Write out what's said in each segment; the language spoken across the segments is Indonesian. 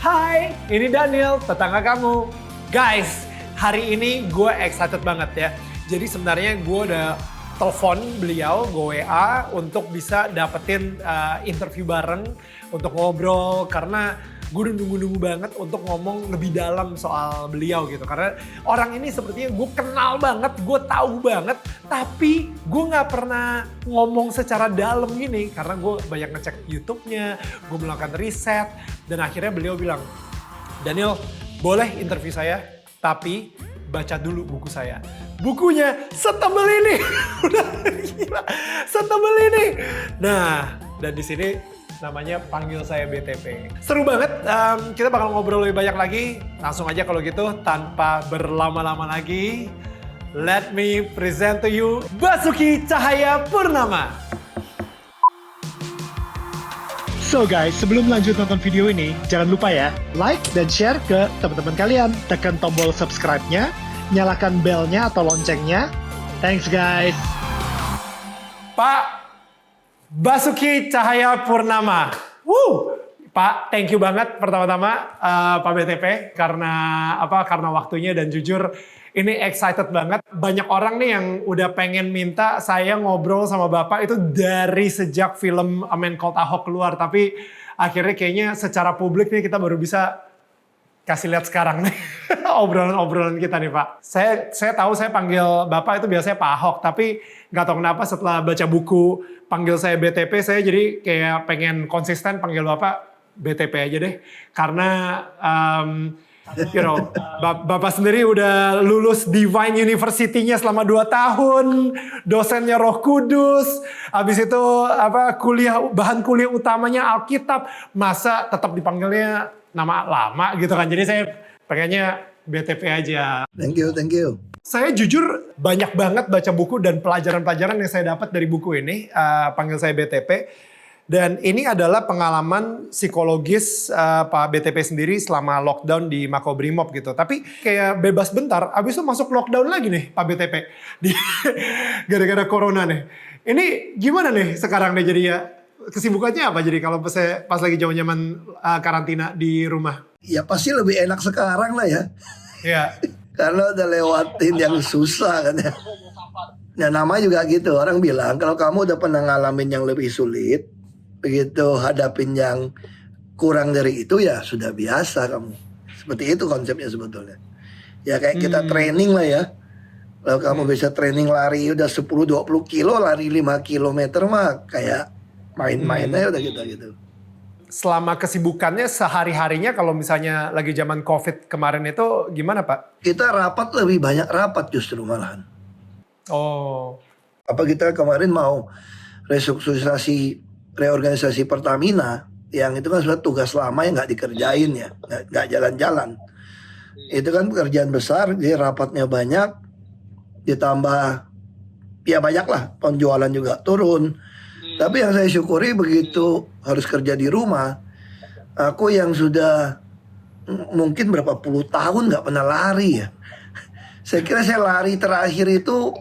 Hai, ini Daniel, tetangga kamu. Guys, hari ini gue excited banget ya. Jadi sebenarnya gue udah telepon beliau, gue WA untuk bisa dapetin interview bareng untuk ngobrol karena gue udah nunggu-nunggu banget untuk ngomong lebih dalam soal beliau gitu. Karena orang ini sepertinya gue kenal banget, gue tahu banget, tapi gue gak pernah ngomong secara dalam gini. Karena gue banyak ngecek YouTube-nya, gue melakukan riset, dan akhirnya beliau bilang, Daniel boleh interview saya, tapi baca dulu buku saya. Bukunya setebel ini, udah gila, setebel ini. Nah, dan di sini namanya Panggil Saya BTP. Seru banget, kita bakal ngobrol lebih banyak lagi. Langsung aja kalau gitu, tanpa berlama-lama lagi, let me present to you Basuki Cahayapurnama. So guys, sebelum lanjut nonton video ini, jangan lupa ya, like dan share ke teman-teman kalian. Tekan tombol subscribe-nya, nyalakan bell-nya atau loncengnya. Thanks guys. Pak Basuki Cahayapurnama. Woo! Pak, thank you banget pertama-tama Pak BTP karena waktunya, dan jujur ini excited banget. Banyak orang nih yang udah pengen minta saya ngobrol sama Bapak itu dari sejak film A Man Called Ahok keluar, tapi akhirnya kayaknya secara publik nih kita baru bisa kasih lihat sekarang nih obrolan kita nih Pak. Saya tahu saya panggil Bapak itu biasanya Pak Ahok, tapi nggak tahu kenapa setelah baca buku Panggil Saya BTP, saya jadi kayak pengen konsisten panggil Bapak BTP aja deh. Karena Bapak sendiri udah lulus Divine University-nya selama 2 tahun, dosennya Roh Kudus, habis itu bahan kuliah utamanya Alkitab, masa tetap dipanggilnya nama lama gitu kan. Jadi saya pengennya BTP aja. Thank you. Saya jujur banyak banget baca buku dan pelajaran-pelajaran yang saya dapat dari buku ini, Panggil Saya BTP. Dan ini adalah pengalaman psikologis Pak BTP sendiri selama lockdown di Makobrimob gitu. Tapi kayak bebas bentar, abis itu masuk lockdown lagi nih Pak BTP. Gara-gara corona nih. Ini gimana nih sekarang nih jadinya? Kesibukannya apa jadi kalau pas lagi zaman karantina di rumah? Ya pasti lebih enak sekarang lah ya. Iya. Karena udah lewatin yang susah kan ya. Nah namanya juga gitu, orang bilang kalau kamu udah pernah ngalamin yang lebih sulit, begitu hadapin yang kurang dari itu ya sudah biasa kamu. Seperti itu konsepnya sebetulnya. Ya kayak kita training lah ya. Kalau kamu bisa training lari udah 10-20 kilo, lari 5 kilometer mah kayak main-main aja udah gitu. Selama kesibukannya sehari-harinya kalau misalnya lagi zaman COVID kemarin itu gimana Pak? Kita rapat lebih banyak rapat justru malahan. Oh. Apa kita kemarin mau reorganisasi Pertamina, yang itu kan sudah tugas lama yang nggak dikerjain ya, nggak jalan-jalan. Itu kan pekerjaan besar, jadi rapatnya banyak, ditambah ya banyak lah, penjualan juga turun. Tapi yang saya syukuri begitu harus kerja di rumah, aku yang sudah mungkin berapa puluh tahun nggak pernah lari ya. Saya kira saya lari terakhir itu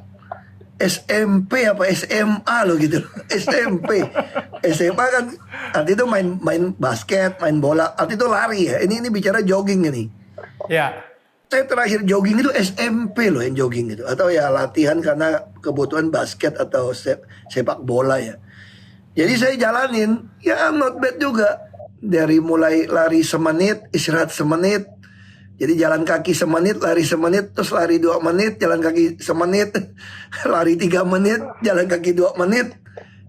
SMP apa SMA loh gitu. SMP. SMA kan arti itu main basket, main bola, arti itu lari ya. Ini bicara jogging ini. Ya. Saya terakhir jogging itu SMP loh yang jogging itu. Atau ya latihan karena kebutuhan basket atau sepak bola ya. Jadi saya jalanin, ya not bad juga. Dari mulai lari semenit, istirahat semenit. Jadi jalan kaki semenit, lari semenit, terus lari 2 menit, jalan kaki semenit, lari 3 menit, jalan kaki 2 menit.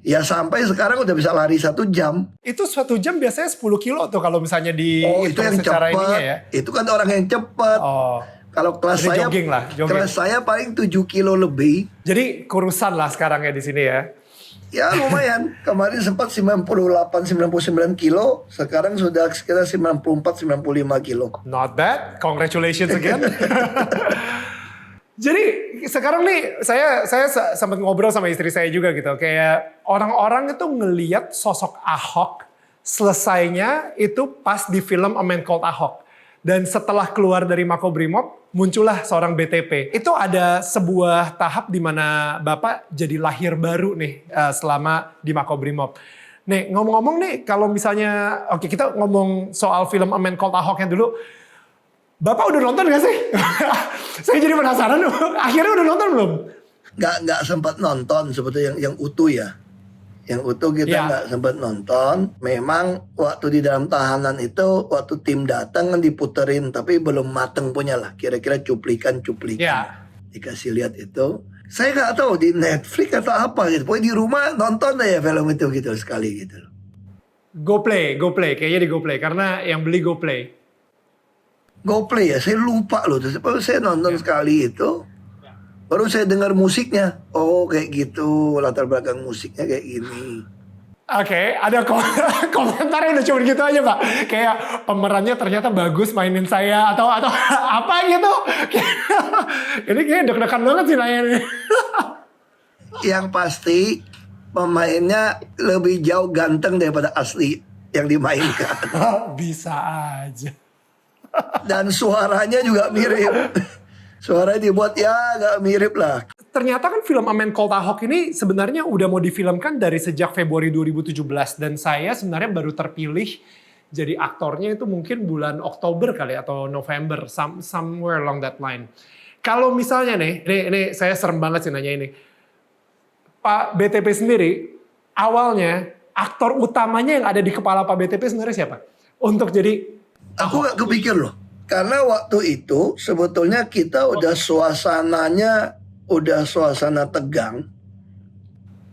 Ya sampai sekarang udah bisa lari 1 jam. Itu 1 jam biasanya 10 kilo tuh kalau misalnya di itu yang secara cepat. ininya ya. Itu kan orang yang cepat. Oh. Kalau kelas Jadi saya, jogging lah, jogging. kelas saya paling 7 kilo lebih. Jadi kurusan lah sekarang ya di sini ya. Ya lumayan, kemarin sempat 98-99 kilo, sekarang sudah sekitar 94-95 kilo. Not bad, congratulations again. Jadi sekarang nih saya sempat ngobrol sama istri saya juga gitu, kayak orang-orang itu ngelihat sosok Ahok selesainya itu pas di film A Man Called Ahok. Dan setelah keluar dari Makobrimob, muncullah seorang BTP. Itu ada sebuah tahap di mana Bapak jadi lahir baru nih selama di Makobrimob. Nih ngomong-ngomong nih, kalau misalnya, oke kita ngomong soal film A Man Called Ahok-nya dulu. Bapak udah nonton gak sih? Saya jadi penasaran, akhirnya udah nonton belum? Nggak sempat nonton sebetulnya yang utuh ya. Yang utuh kita nggak sempat nonton. Memang waktu di dalam tahanan itu, waktu tim datang kan diputerin, tapi belum mateng punya lah. Kira-kira cuplikan. Dikasih lihat itu. Saya nggak tahu di Netflix atau apa gitu. Pokoknya di rumah nonton aja film itu gitu sekali gitu. GoPlay, kayaknya di GoPlay karena yang beli GoPlay. GoPlay ya, saya lupa loh. Terus saya nonton sekali itu, baru saya dengar musiknya. Oh kayak gitu, latar belakang musiknya kayak gini. Oke, ada komentar yang udah cuma gitu aja Pak. Kayak pemerannya ternyata bagus mainin saya atau apa gitu. Ini kayaknya deg-degan banget sih nanya ini. Yang pasti pemainnya lebih jauh ganteng daripada asli yang dimainkan. Bisa aja. Dan suaranya juga mirip. Suaranya dibuat ya agak mirip lah. Ternyata kan film A Man Called Ahok ini sebenarnya udah mau difilmkan dari sejak Februari 2017. Dan saya sebenarnya baru terpilih jadi aktornya itu mungkin bulan Oktober kali atau November. Somewhere along that line. Kalau misalnya nih, ini saya serem banget sih nanya ini. Pak BTP sendiri, awalnya aktor utamanya yang ada di kepala Pak BTP sebenarnya siapa? Untuk jadi Aku gak kepikir loh. Karena waktu itu sebetulnya kita udah suasananya, udah suasana tegang.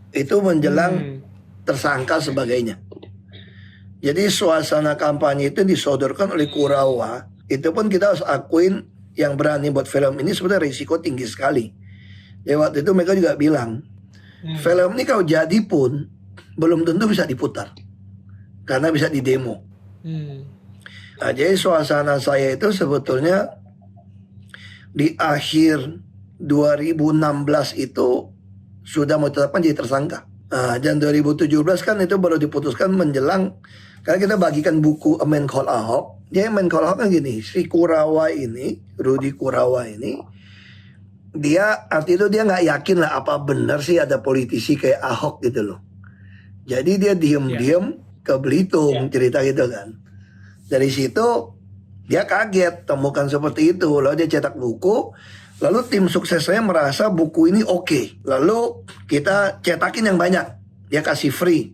Itu menjelang tersangka sebagainya. Jadi suasana kampanye itu disodorkan oleh Kurawa. Itu pun kita harus akuin yang berani buat film ini sebenarnya risiko tinggi sekali. Ya waktu itu mereka juga bilang, film ini kalau jadi pun belum tentu bisa diputar. Karena bisa didemo. Nah, jadi suasana saya itu sebetulnya di akhir 2016 itu sudah mau ditetapkan jadi tersangka. Nah, dan 2017 kan itu baru diputuskan menjelang, karena kita bagikan buku A Man Called Ahok. Dia A Man Called Ahok kan gini, si Kurawa ini, Rudy Kurawa ini, dia arti itu dia nggak yakin lah apa benar sih ada politisi kayak Ahok gitu loh. Jadi dia diem-diem ke Belitung cerita gitu kan. Dari situ dia kaget temukan seperti itu. Lalu dia cetak buku. Lalu tim suksesnya merasa buku ini oke. Lalu kita cetakin yang banyak. Dia kasih free.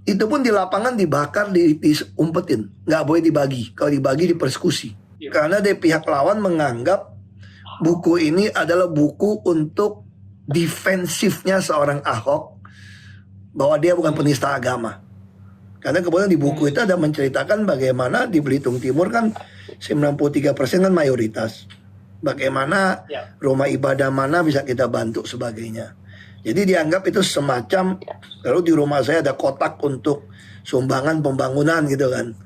Itu pun di lapangan dibakar, diumpetin. Nggak boleh dibagi. Kalau dibagi dipersekusi. Karena dari pihak lawan menganggap buku ini adalah buku untuk defensifnya seorang Ahok. Bahwa dia bukan penista agama. Karena kemudian di buku itu ada menceritakan bagaimana di Belitung Timur kan 93% kan mayoritas. Bagaimana rumah ibadah mana bisa kita bantu sebagainya. Jadi dianggap itu semacam, lalu di rumah saya ada kotak untuk sumbangan pembangunan gitu kan.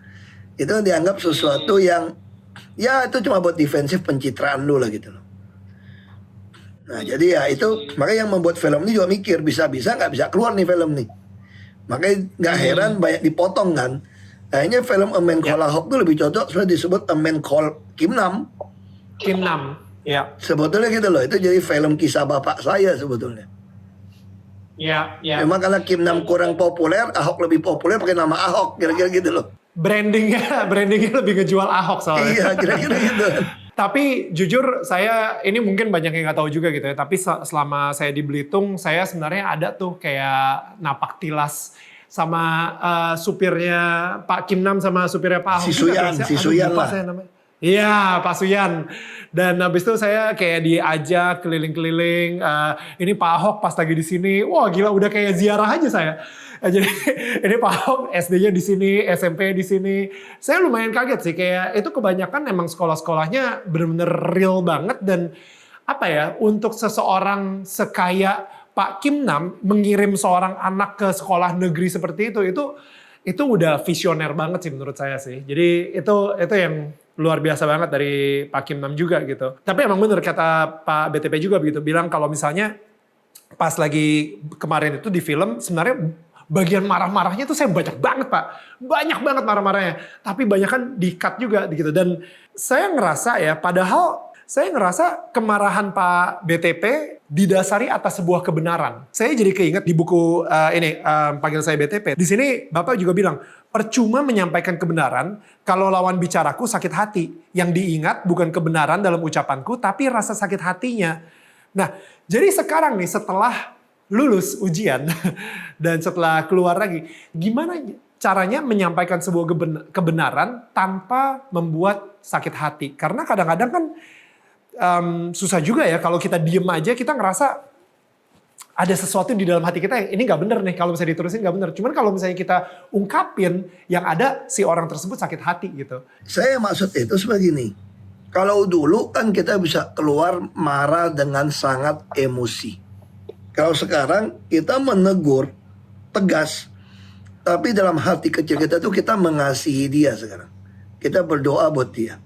Itu dianggap sesuatu yang ya itu cuma buat defensif pencitraan lu lah gitu loh. Nah jadi ya itu makanya yang membuat film ini juga mikir bisa-bisa nggak bisa keluar nih film nih. Makanya nggak heran banyak dipotong kan. Akhirnya film A Man Called Ahok itu lebih cocok sudah disebut A Man Called Kim Nam. Kim Nam, ya. Sebetulnya gitu loh, itu jadi film kisah bapak saya sebetulnya. Ya. Memang karena Kim Nam kurang populer, Ahok lebih populer pakai nama Ahok, kira-kira gitu loh. Brandingnya lebih ngejual Ahok soalnya. Iya, kira-kira gitu. Tapi jujur saya, ini mungkin banyak yang gak tahu juga gitu ya, tapi selama saya di Belitung, saya sebenarnya ada tuh kayak napak tilas sama supirnya Pak Kim Nam sama supirnya Pak Ahok. Si Suyan lah. Iya, Pak Suyan. Dan habis itu saya kayak diajak keliling-keliling. Ini Pak Ahok pas lagi di sini, wah gila udah kayak ziarah aja saya. Jadi ini Pak Ahok SD-nya di sini, SMP di sini. Saya lumayan kaget sih, kayak itu kebanyakan emang sekolah-sekolahnya bener-bener real banget. Dan apa ya, untuk seseorang sekaya Pak Kim Nam mengirim seorang anak ke sekolah negeri seperti itu udah visioner banget sih menurut saya sih. Jadi itu yang luar biasa banget dari Pak Kim Nam juga gitu. Tapi emang bener kata Pak BTP juga begitu, bilang kalau misalnya pas lagi kemarin itu di film sebenarnya bagian marah-marahnya tuh saya banyak banget Pak. Banyak banget marah-marahnya. Tapi banyak kan di-cut juga gitu. Dan saya ngerasa ya padahal saya ngerasa kemarahan Pak BTP didasari atas sebuah kebenaran. Saya jadi keinget di buku panggil saya BTP. Di sini Bapak juga bilang, percuma menyampaikan kebenaran kalau lawan bicaraku sakit hati. Yang diingat bukan kebenaran dalam ucapanku, tapi rasa sakit hatinya. Nah, jadi sekarang nih setelah lulus ujian dan setelah keluar lagi, gimana caranya menyampaikan sebuah kebenaran tanpa membuat sakit hati? Karena kadang-kadang kan susah juga ya kalau kita diem aja, kita ngerasa ada sesuatu di dalam hati kita yang ini nggak bener nih, kalau misalnya diterusin nggak bener. Cuman kalau misalnya kita ungkapin, yang ada si orang tersebut sakit hati gitu. Saya maksud itu seperti ini. Kalau dulu kan kita bisa keluar marah dengan sangat emosi. Kalau sekarang kita menegur tegas, tapi dalam hati kecil kita tuh kita mengasihi dia sekarang. Kita berdoa buat dia.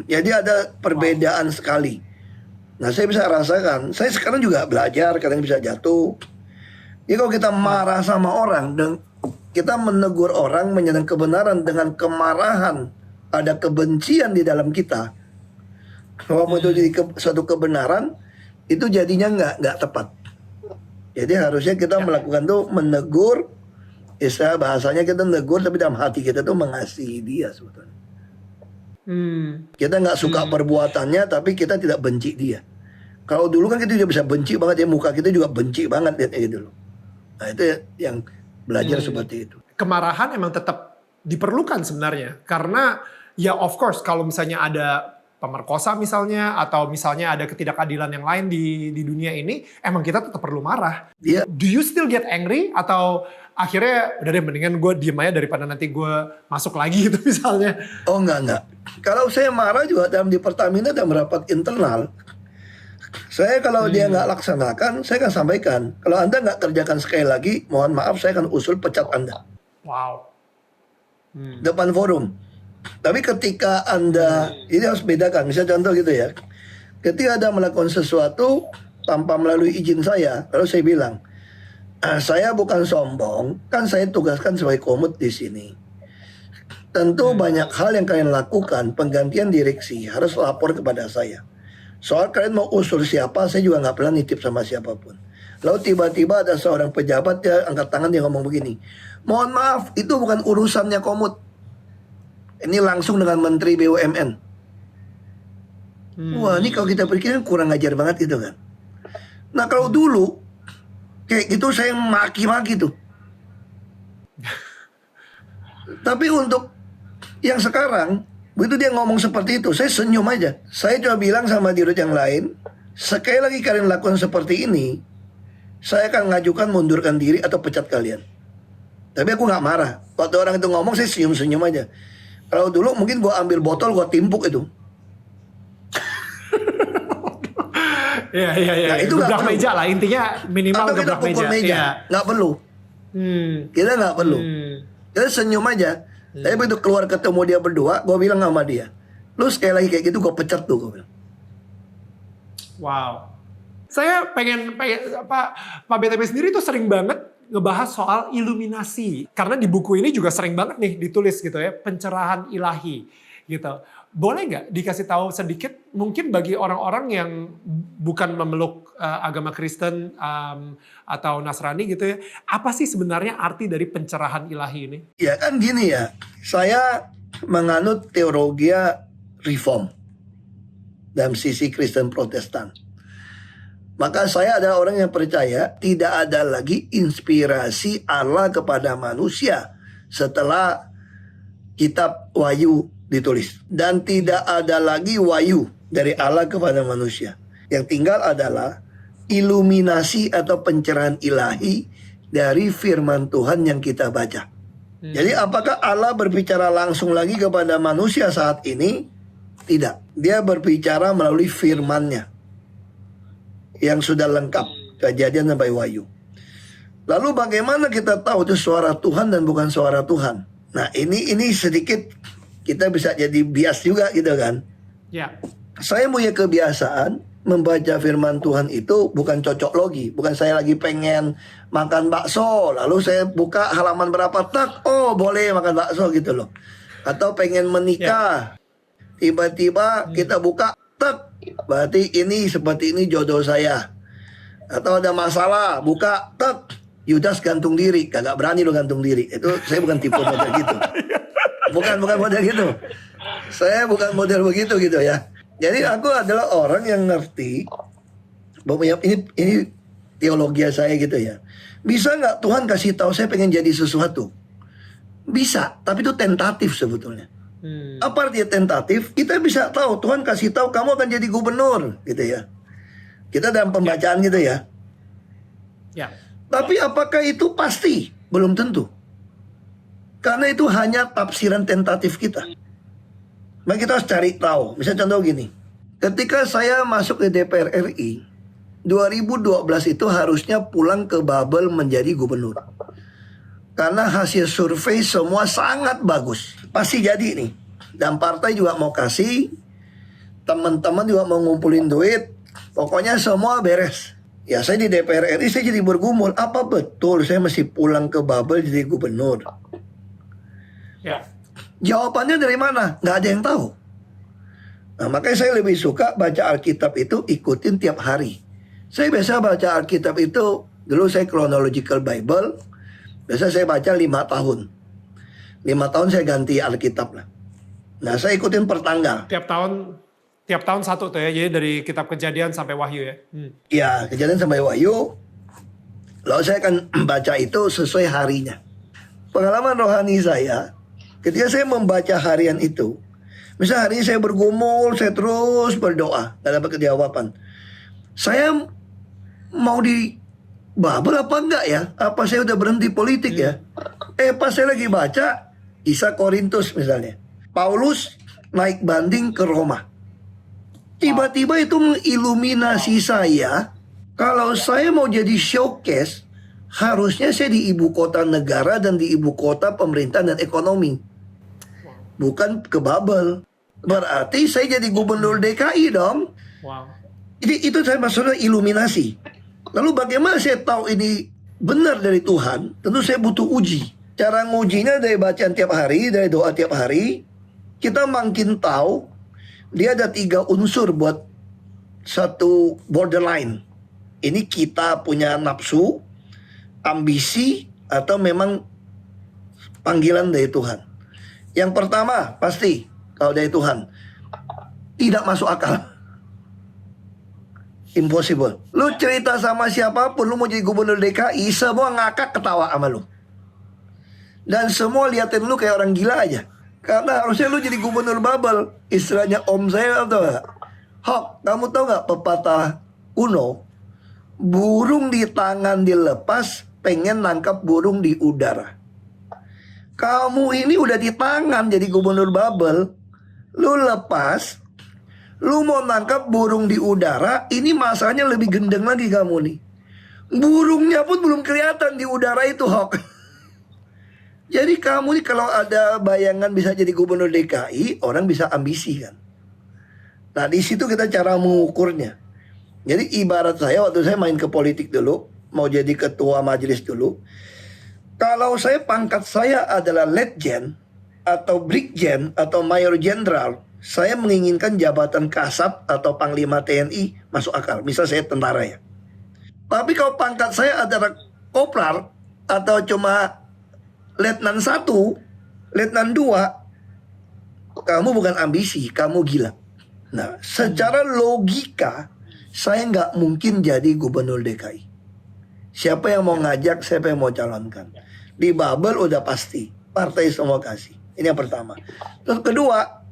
Jadi ada perbedaan sekali. Nah, saya bisa rasakan, saya sekarang juga belajar, kadang bisa jatuh. Jadi kalau kita marah sama orang, dan kita menegur orang, menyatakan kebenaran dengan kemarahan, ada kebencian di dalam kita. Kalau itu jadi suatu kebenaran, itu jadinya nggak tepat. Jadi harusnya kita melakukan tuh menegur, istilah bahasanya kita menegur, tapi dalam hati kita tuh mengasihi dia sebetulnya. Kita nggak suka perbuatannya, tapi kita tidak benci dia. Kalau dulu kan kita juga bisa benci banget ya, muka kita juga benci banget lihat gitu loh. Nah itu yang belajar seperti itu. Kemarahan emang tetap diperlukan sebenarnya, karena ya of course kalau misalnya ada pemerkosa misalnya, atau misalnya ada ketidakadilan yang lain di dunia ini, emang kita tetap perlu marah. Iya. Do you still get angry? Atau akhirnya udah deh mendingan gue diem aja daripada nanti gue masuk lagi gitu misalnya. Oh enggak. Kalau saya marah juga dalam di Pertamina dalam rapat internal, saya kalau dia nggak laksanakan, saya akan sampaikan. Kalau Anda nggak kerjakan sekali lagi, mohon maaf saya akan usul pecat Anda. Wow. Depan forum. Tapi ketika Anda, ini harus bedakan, misalnya contoh gitu ya. Ketika Anda melakukan sesuatu tanpa melalui izin saya, lalu saya bilang, saya bukan sombong, kan saya tugaskan sebagai komut di sini. Tentu banyak hal yang kalian lakukan, penggantian direksi, harus lapor kepada saya. Soal kalian mau usul siapa, saya juga nggak pernah nitip sama siapapun. Lalu tiba-tiba ada seorang pejabat, dia angkat tangan, dia ngomong begini, mohon maaf, itu bukan urusannya komut. Ini langsung dengan Menteri BUMN. Wah, ini kalau kita pikir kurang ajar banget gitu kan. Nah kalau dulu, kayak gitu saya maki-maki tuh. Tapi untuk yang sekarang, begitu dia ngomong seperti itu, saya senyum aja. Saya coba bilang sama dirut yang lain, sekali lagi kalian lakukan seperti ini, saya akan ngajukan mundurkan diri atau pecat kalian. Tapi aku nggak marah. Waktu orang itu ngomong, saya senyum-senyum aja. Kalau dulu mungkin gue ambil botol, gue timpuk itu. Iya. Nah, itu gebrak meja lah, intinya minimal atau kita gebrak pukul meja. Nggak perlu. Kita nggak perlu. Kita senyum aja. Tapi begitu keluar ketemu dia berdua, gue bilang sama dia, lu sekali lagi kayak gitu gue pecat tuh, gue bilang. Wow. Saya pengen Pak BTP sendiri tuh sering banget ngebahas soal iluminasi. Karena di buku ini juga sering banget nih ditulis gitu ya, pencerahan ilahi gitu. Boleh nggak dikasih tahu sedikit mungkin bagi orang-orang yang bukan memeluk agama Kristen atau Nasrani gitu ya, apa sih sebenarnya arti dari pencerahan ilahi ini? Ya kan gini ya, saya menganut teologi reform dalam sisi Kristen Protestan. Maka saya adalah orang yang percaya tidak ada lagi inspirasi Allah kepada manusia setelah kitab Wahyu ditulis. Dan tidak ada lagi wahyu dari Allah kepada manusia. Yang tinggal adalah iluminasi atau pencerahan ilahi dari firman Tuhan yang kita baca. Jadi apakah Allah berbicara langsung lagi kepada manusia saat ini? Tidak. Dia berbicara melalui firman-Nya yang sudah lengkap, Kejadian sampai Wahyu. Lalu bagaimana kita tahu itu suara Tuhan dan bukan suara Tuhan? Nah ini sedikit kita bisa jadi bias juga gitu kan. Ya. Saya punya kebiasaan membaca firman Tuhan itu bukan cocok logi. Bukan saya lagi pengen makan bakso, lalu saya buka halaman berapa, tak, oh boleh makan bakso gitu loh. Atau pengen menikah, tiba-tiba kita buka tek, berarti ini seperti ini jodoh saya. Atau ada masalah, buka, tek, Yudas gantung diri, kagak berani lo gantung diri. Itu saya bukan tipe model gitu. Bukan model gitu. Saya bukan model begitu gitu ya. Jadi aku adalah orang yang ngerti bahwa ini teologi saya gitu ya. Bisa nggak Tuhan kasih tahu saya pengen jadi sesuatu? Bisa, tapi itu tentatif sebetulnya. Apa artinya tentatif? Kita bisa tahu Tuhan kasih tahu kamu akan jadi gubernur gitu ya. Kita dalam pembacaan gitu ya. Ya. Tapi apakah itu pasti? Belum tentu. Karena itu hanya tafsiran tentatif kita. Maka kita harus cari tahu. Misalnya contoh gini. Ketika saya masuk ke DPR RI, 2012 itu harusnya pulang ke Babel menjadi gubernur. Karena hasil survei semua sangat bagus. Pasti jadi nih. Dan partai juga mau kasih. Teman-teman juga mau ngumpulin duit. Pokoknya semua beres. Ya saya di DPR RI saya jadi bergumul. Apa betul saya mesti pulang ke Babel jadi gubernur? Ya. Jawabannya dari mana? Nggak ada yang tahu. Nah makanya saya lebih suka baca Alkitab itu ikutin tiap hari. Saya biasa baca Alkitab itu, dulu saya chronological Bible. Biasa saya baca 5 tahun. 5 tahun saya ganti Alkitab lah. Nah saya ikutin per tanggal. Tiap tahun satu tuh ya, jadi dari kitab Kejadian sampai Wahyu ya. Ya, Kejadian sampai Wahyu. Lalu saya akan baca itu sesuai harinya. Pengalaman rohani saya, ketika saya membaca harian itu, misalnya hari ini saya bergumul, saya terus berdoa, gak dapat jawaban. Saya mau di Babel apa enggak ya? Apa saya udah berhenti politik ya? Pas saya lagi baca, Kisah Korintus misalnya. Paulus naik banding ke Roma. Tiba-tiba itu mengiluminasi saya. Kalau saya mau jadi showcase, harusnya saya di ibu kota negara dan di ibu kota pemerintahan dan ekonomi. Bukan ke Babel. Berarti saya jadi gubernur DKI dong. Wow. Jadi itu saya maksudnya iluminasi. Lalu bagaimana saya tahu ini benar dari Tuhan? Tentu saya butuh uji. Cara ngujinya dari bacaan tiap hari, dari doa tiap hari. Kita makin tahu dia ada 3 unsur buat satu borderline. Ini kita punya nafsu, ambisi, atau memang panggilan dari Tuhan. Yang pertama pasti kalau dari Tuhan tidak masuk akal. Impossible. Lu cerita sama siapapun, lu mau jadi gubernur DKI, semua ngakak ketawa sama lu. Dan semua liatin lu kayak orang gila aja. Karena harusnya lu jadi gubernur Babel. Istilahnya om saya tau gak? Hok, kamu tau gak pepatah kuno? Burung di tangan dilepas, pengen nangkap burung di udara. Kamu ini udah di tangan jadi gubernur Babel. Lu lepas, lu mau nangkap burung di udara, ini masalahnya lebih gendeng lagi kamu nih. Burungnya pun belum kelihatan di udara itu, Hok. Jadi kamu nih kalau ada bayangan bisa jadi gubernur DKI, orang bisa ambisi kan. Nah di situ kita cara mengukurnya. Jadi ibarat saya waktu saya main ke politik dulu, mau jadi ketua majelis dulu. Kalau saya pangkat saya adalah letjen atau brigjen atau mayor jenderal, saya menginginkan jabatan kasat atau panglima TNI masuk akal. Misal saya tentara ya. Tapi kalau pangkat saya adalah kopral atau cuma letnan 1, letnan 2, kamu bukan ambisi, kamu gila. Nah, secara logika, saya nggak mungkin jadi gubernur DKI. Siapa yang mau ngajak, siapa yang mau calonkan. Di Babel udah pasti, partai semua kasih. Ini yang pertama. Terus kedua,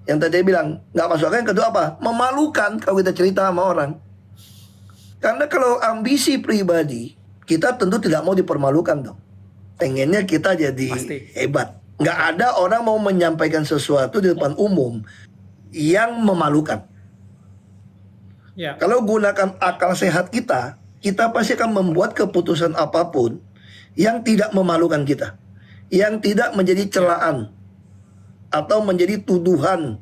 yang tadi saya bilang, nggak masuk akal. Yang kedua apa? Memalukan kalau kita cerita sama orang. Karena kalau ambisi pribadi, kita tentu tidak mau dipermalukan dong. Pengennya kita jadi hebat. Nggak ada orang mau menyampaikan sesuatu di depan umum yang memalukan. Ya. Kalau gunakan akal sehat kita pasti akan membuat keputusan apapun yang tidak memalukan kita. Yang tidak menjadi celaan atau menjadi tuduhan,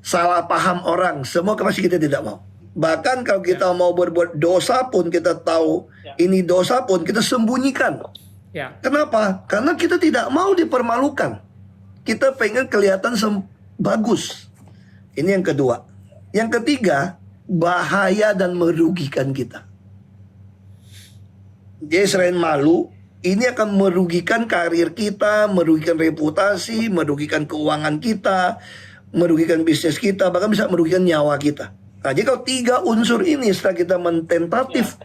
salah paham orang. Semua pasti kita tidak mau. Bahkan kalau kita mau berbuat dosa pun, kita tahu ini dosa pun, kita sembunyikan. Ya. Kenapa? Karena kita tidak mau dipermalukan. Kita pengen kelihatan bagus. Ini yang kedua. Yang ketiga, bahaya dan merugikan kita. Jadi selain malu, ini akan merugikan karir kita, merugikan reputasi, merugikan keuangan kita, merugikan bisnis kita, bahkan bisa merugikan nyawa kita. Nah, jadi kalau 3 unsur ini setelah kita mententatif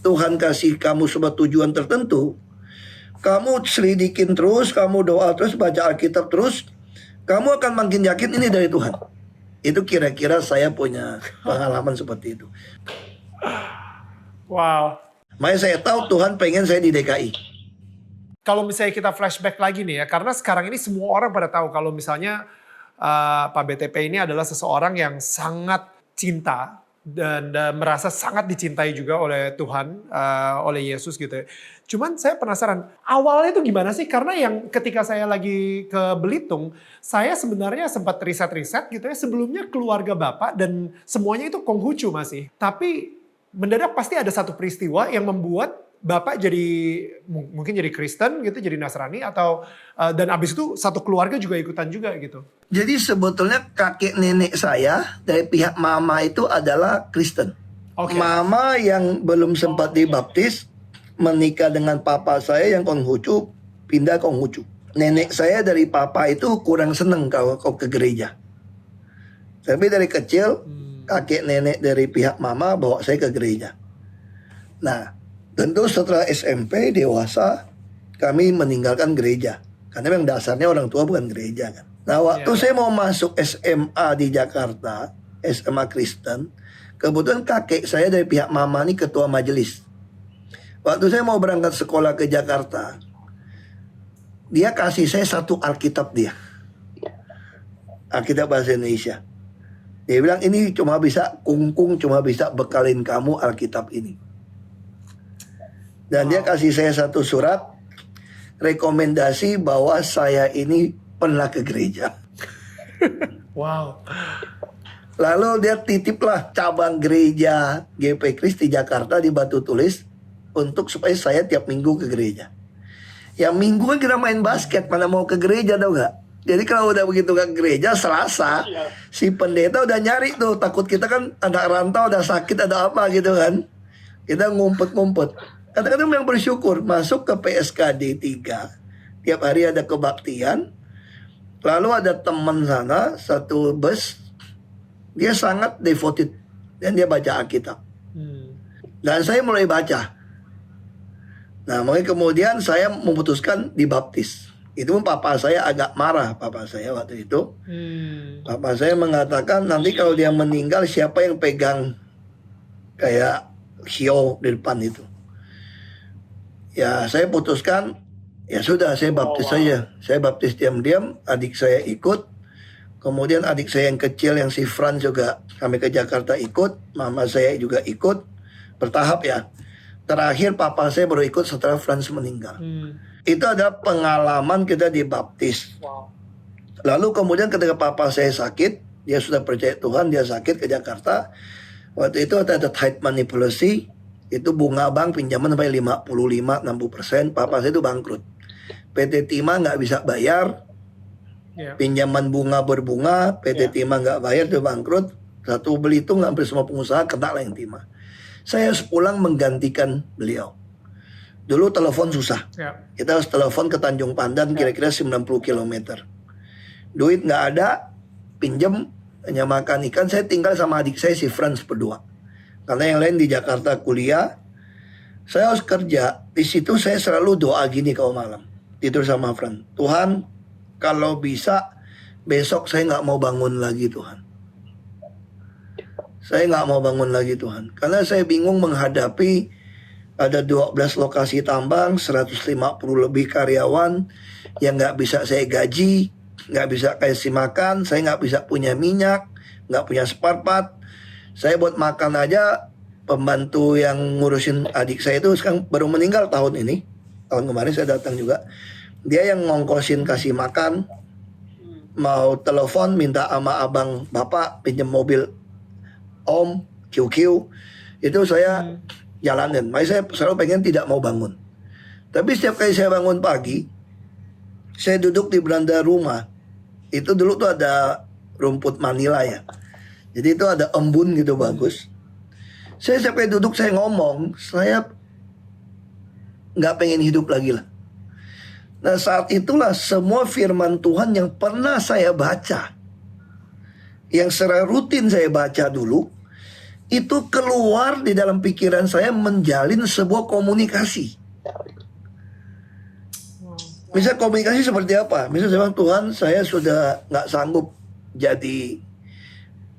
Tuhan kasih kamu sebuah tujuan tertentu, kamu selidikin terus, kamu doa terus, baca Alkitab terus, kamu akan makin yakin ini dari Tuhan. Itu kira-kira saya punya pengalaman seperti itu. Wow. Makanya saya tahu Tuhan pengen saya di DKI. Kalau misalnya kita flashback lagi nih ya, karena sekarang ini semua orang pada tahu kalau misalnya Pak BTP ini adalah seseorang yang sangat cinta dan merasa sangat dicintai juga oleh Tuhan, oleh Yesus gitu ya. Cuman saya penasaran, awalnya itu gimana sih? Karena yang ketika saya lagi ke Belitung, saya sebenarnya sempat riset-riset gitu ya, sebelumnya keluarga Bapak dan semuanya itu Konghucu masih. Tapi mendadak pasti ada satu peristiwa yang membuat Bapak jadi mungkin jadi Kristen gitu, jadi Nasrani atau dan abis itu satu keluarga juga ikutan juga gitu. Jadi sebetulnya kakek nenek saya dari pihak mama itu adalah Kristen. Oke. Mama yang belum sempat dibaptis menikah dengan papa saya yang Konghucu, pindah Konghucu. Nenek saya dari papa itu kurang seneng kalau ke gereja. Tapi dari kecil kakek nenek dari pihak mama bawa saya ke gereja. Nah, tentu setelah SMP dewasa kami meninggalkan gereja. Karena memang dasarnya orang tua bukan gereja kan. Nah, waktu saya mau masuk SMA di Jakarta, SMA Kristen, kebetulan kakek saya dari pihak mama ini ketua majelis. Waktu saya mau berangkat sekolah ke Jakarta, dia kasih saya satu Alkitab dia. Alkitab bahasa Indonesia. Dia bilang ini cuma bisa kungkung, cuma bisa bekalin kamu Alkitab ini. Dan dia kasih saya satu surat rekomendasi bahwa saya ini pernah ke gereja. Wow. Lalu dia titiplah cabang gereja GP Kris di Jakarta di Batu Tulis untuk supaya saya tiap minggu ke gereja. Yang minggu kan kita main basket, mana mau ke gereja tau gak? Jadi kalau udah begitu ke gereja Selasa, si pendeta udah nyari tuh, takut kita kan anak rantau, ada sakit, ada apa gitu kan. Kita ngumpet-ngumpet. Kadang-kadang yang bersyukur masuk ke PSKD 3. Tiap hari ada kebaktian. Lalu ada teman sana, satu bus. Dia sangat devoted. Dan dia baca Alkitab. Dan saya mulai baca. Nah, makanya kemudian saya memutuskan dibaptis. Itu pun papa saya agak marah, papa saya waktu itu. Papa saya mengatakan nanti kalau dia meninggal siapa yang pegang kayak hiu di depan itu. Ya saya putuskan, ya sudah saya baptis saja. Saya baptis diam-diam, adik saya ikut. Kemudian adik saya yang kecil yang si Fran juga kami ke Jakarta ikut. Mama saya juga ikut, bertahap ya. Terakhir papa saya baru ikut setelah Frans meninggal. Itu adalah pengalaman kita dibaptis. Lalu kemudian ketika papa saya sakit, dia sudah percaya Tuhan, dia sakit ke Jakarta. Waktu itu ada tithe manipulasi, itu bunga bank pinjaman sampai 55-60%, papa saya itu bangkrut. PT Timah nggak bisa bayar, pinjaman bunga berbunga, PT Timah nggak bayar, dia bangkrut. Satu Belitung hampir semua pengusaha kena lah yang Timah. Saya harus pulang menggantikan beliau. Dulu telepon susah. Kita harus telepon ke Tanjung Pandan kira-kira 90 km. Duit nggak ada, pinjem, hanya makan ikan. Saya tinggal sama adik saya si Frans berdua. Karena yang lain di Jakarta kuliah. Saya harus kerja. Di situ saya selalu doa gini kalau malam. Tidur sama Frans. Tuhan, kalau bisa besok saya nggak mau bangun lagi Tuhan. Saya nggak mau bangun lagi Tuhan. Karena saya bingung menghadapi ada 12 lokasi tambang, 150 lebih karyawan yang nggak bisa saya gaji, nggak bisa kasih makan, saya nggak bisa punya minyak, nggak punya spare part. Saya buat makan aja, pembantu yang ngurusin adik saya itu sekarang baru meninggal tahun ini. Tahun kemarin saya datang juga. Dia yang ngongkosin kasih makan, mau telepon minta sama abang bapak pinjam mobil Om, QQ, itu saya jalanin. Makanya saya selalu pengen tidak mau bangun. Tapi setiap kali saya bangun pagi, saya duduk di beranda rumah. Itu dulu tuh ada rumput Manila ya. Jadi itu ada embun gitu bagus. Saya sampai duduk saya ngomong, saya nggak pengen hidup lagi lah. Nah saat itulah semua firman Tuhan yang pernah saya baca, yang secara rutin saya baca dulu, itu keluar di dalam pikiran saya menjalin sebuah komunikasi. Misal komunikasi seperti apa? Misal saya bilang, Tuhan saya sudah nggak sanggup jadi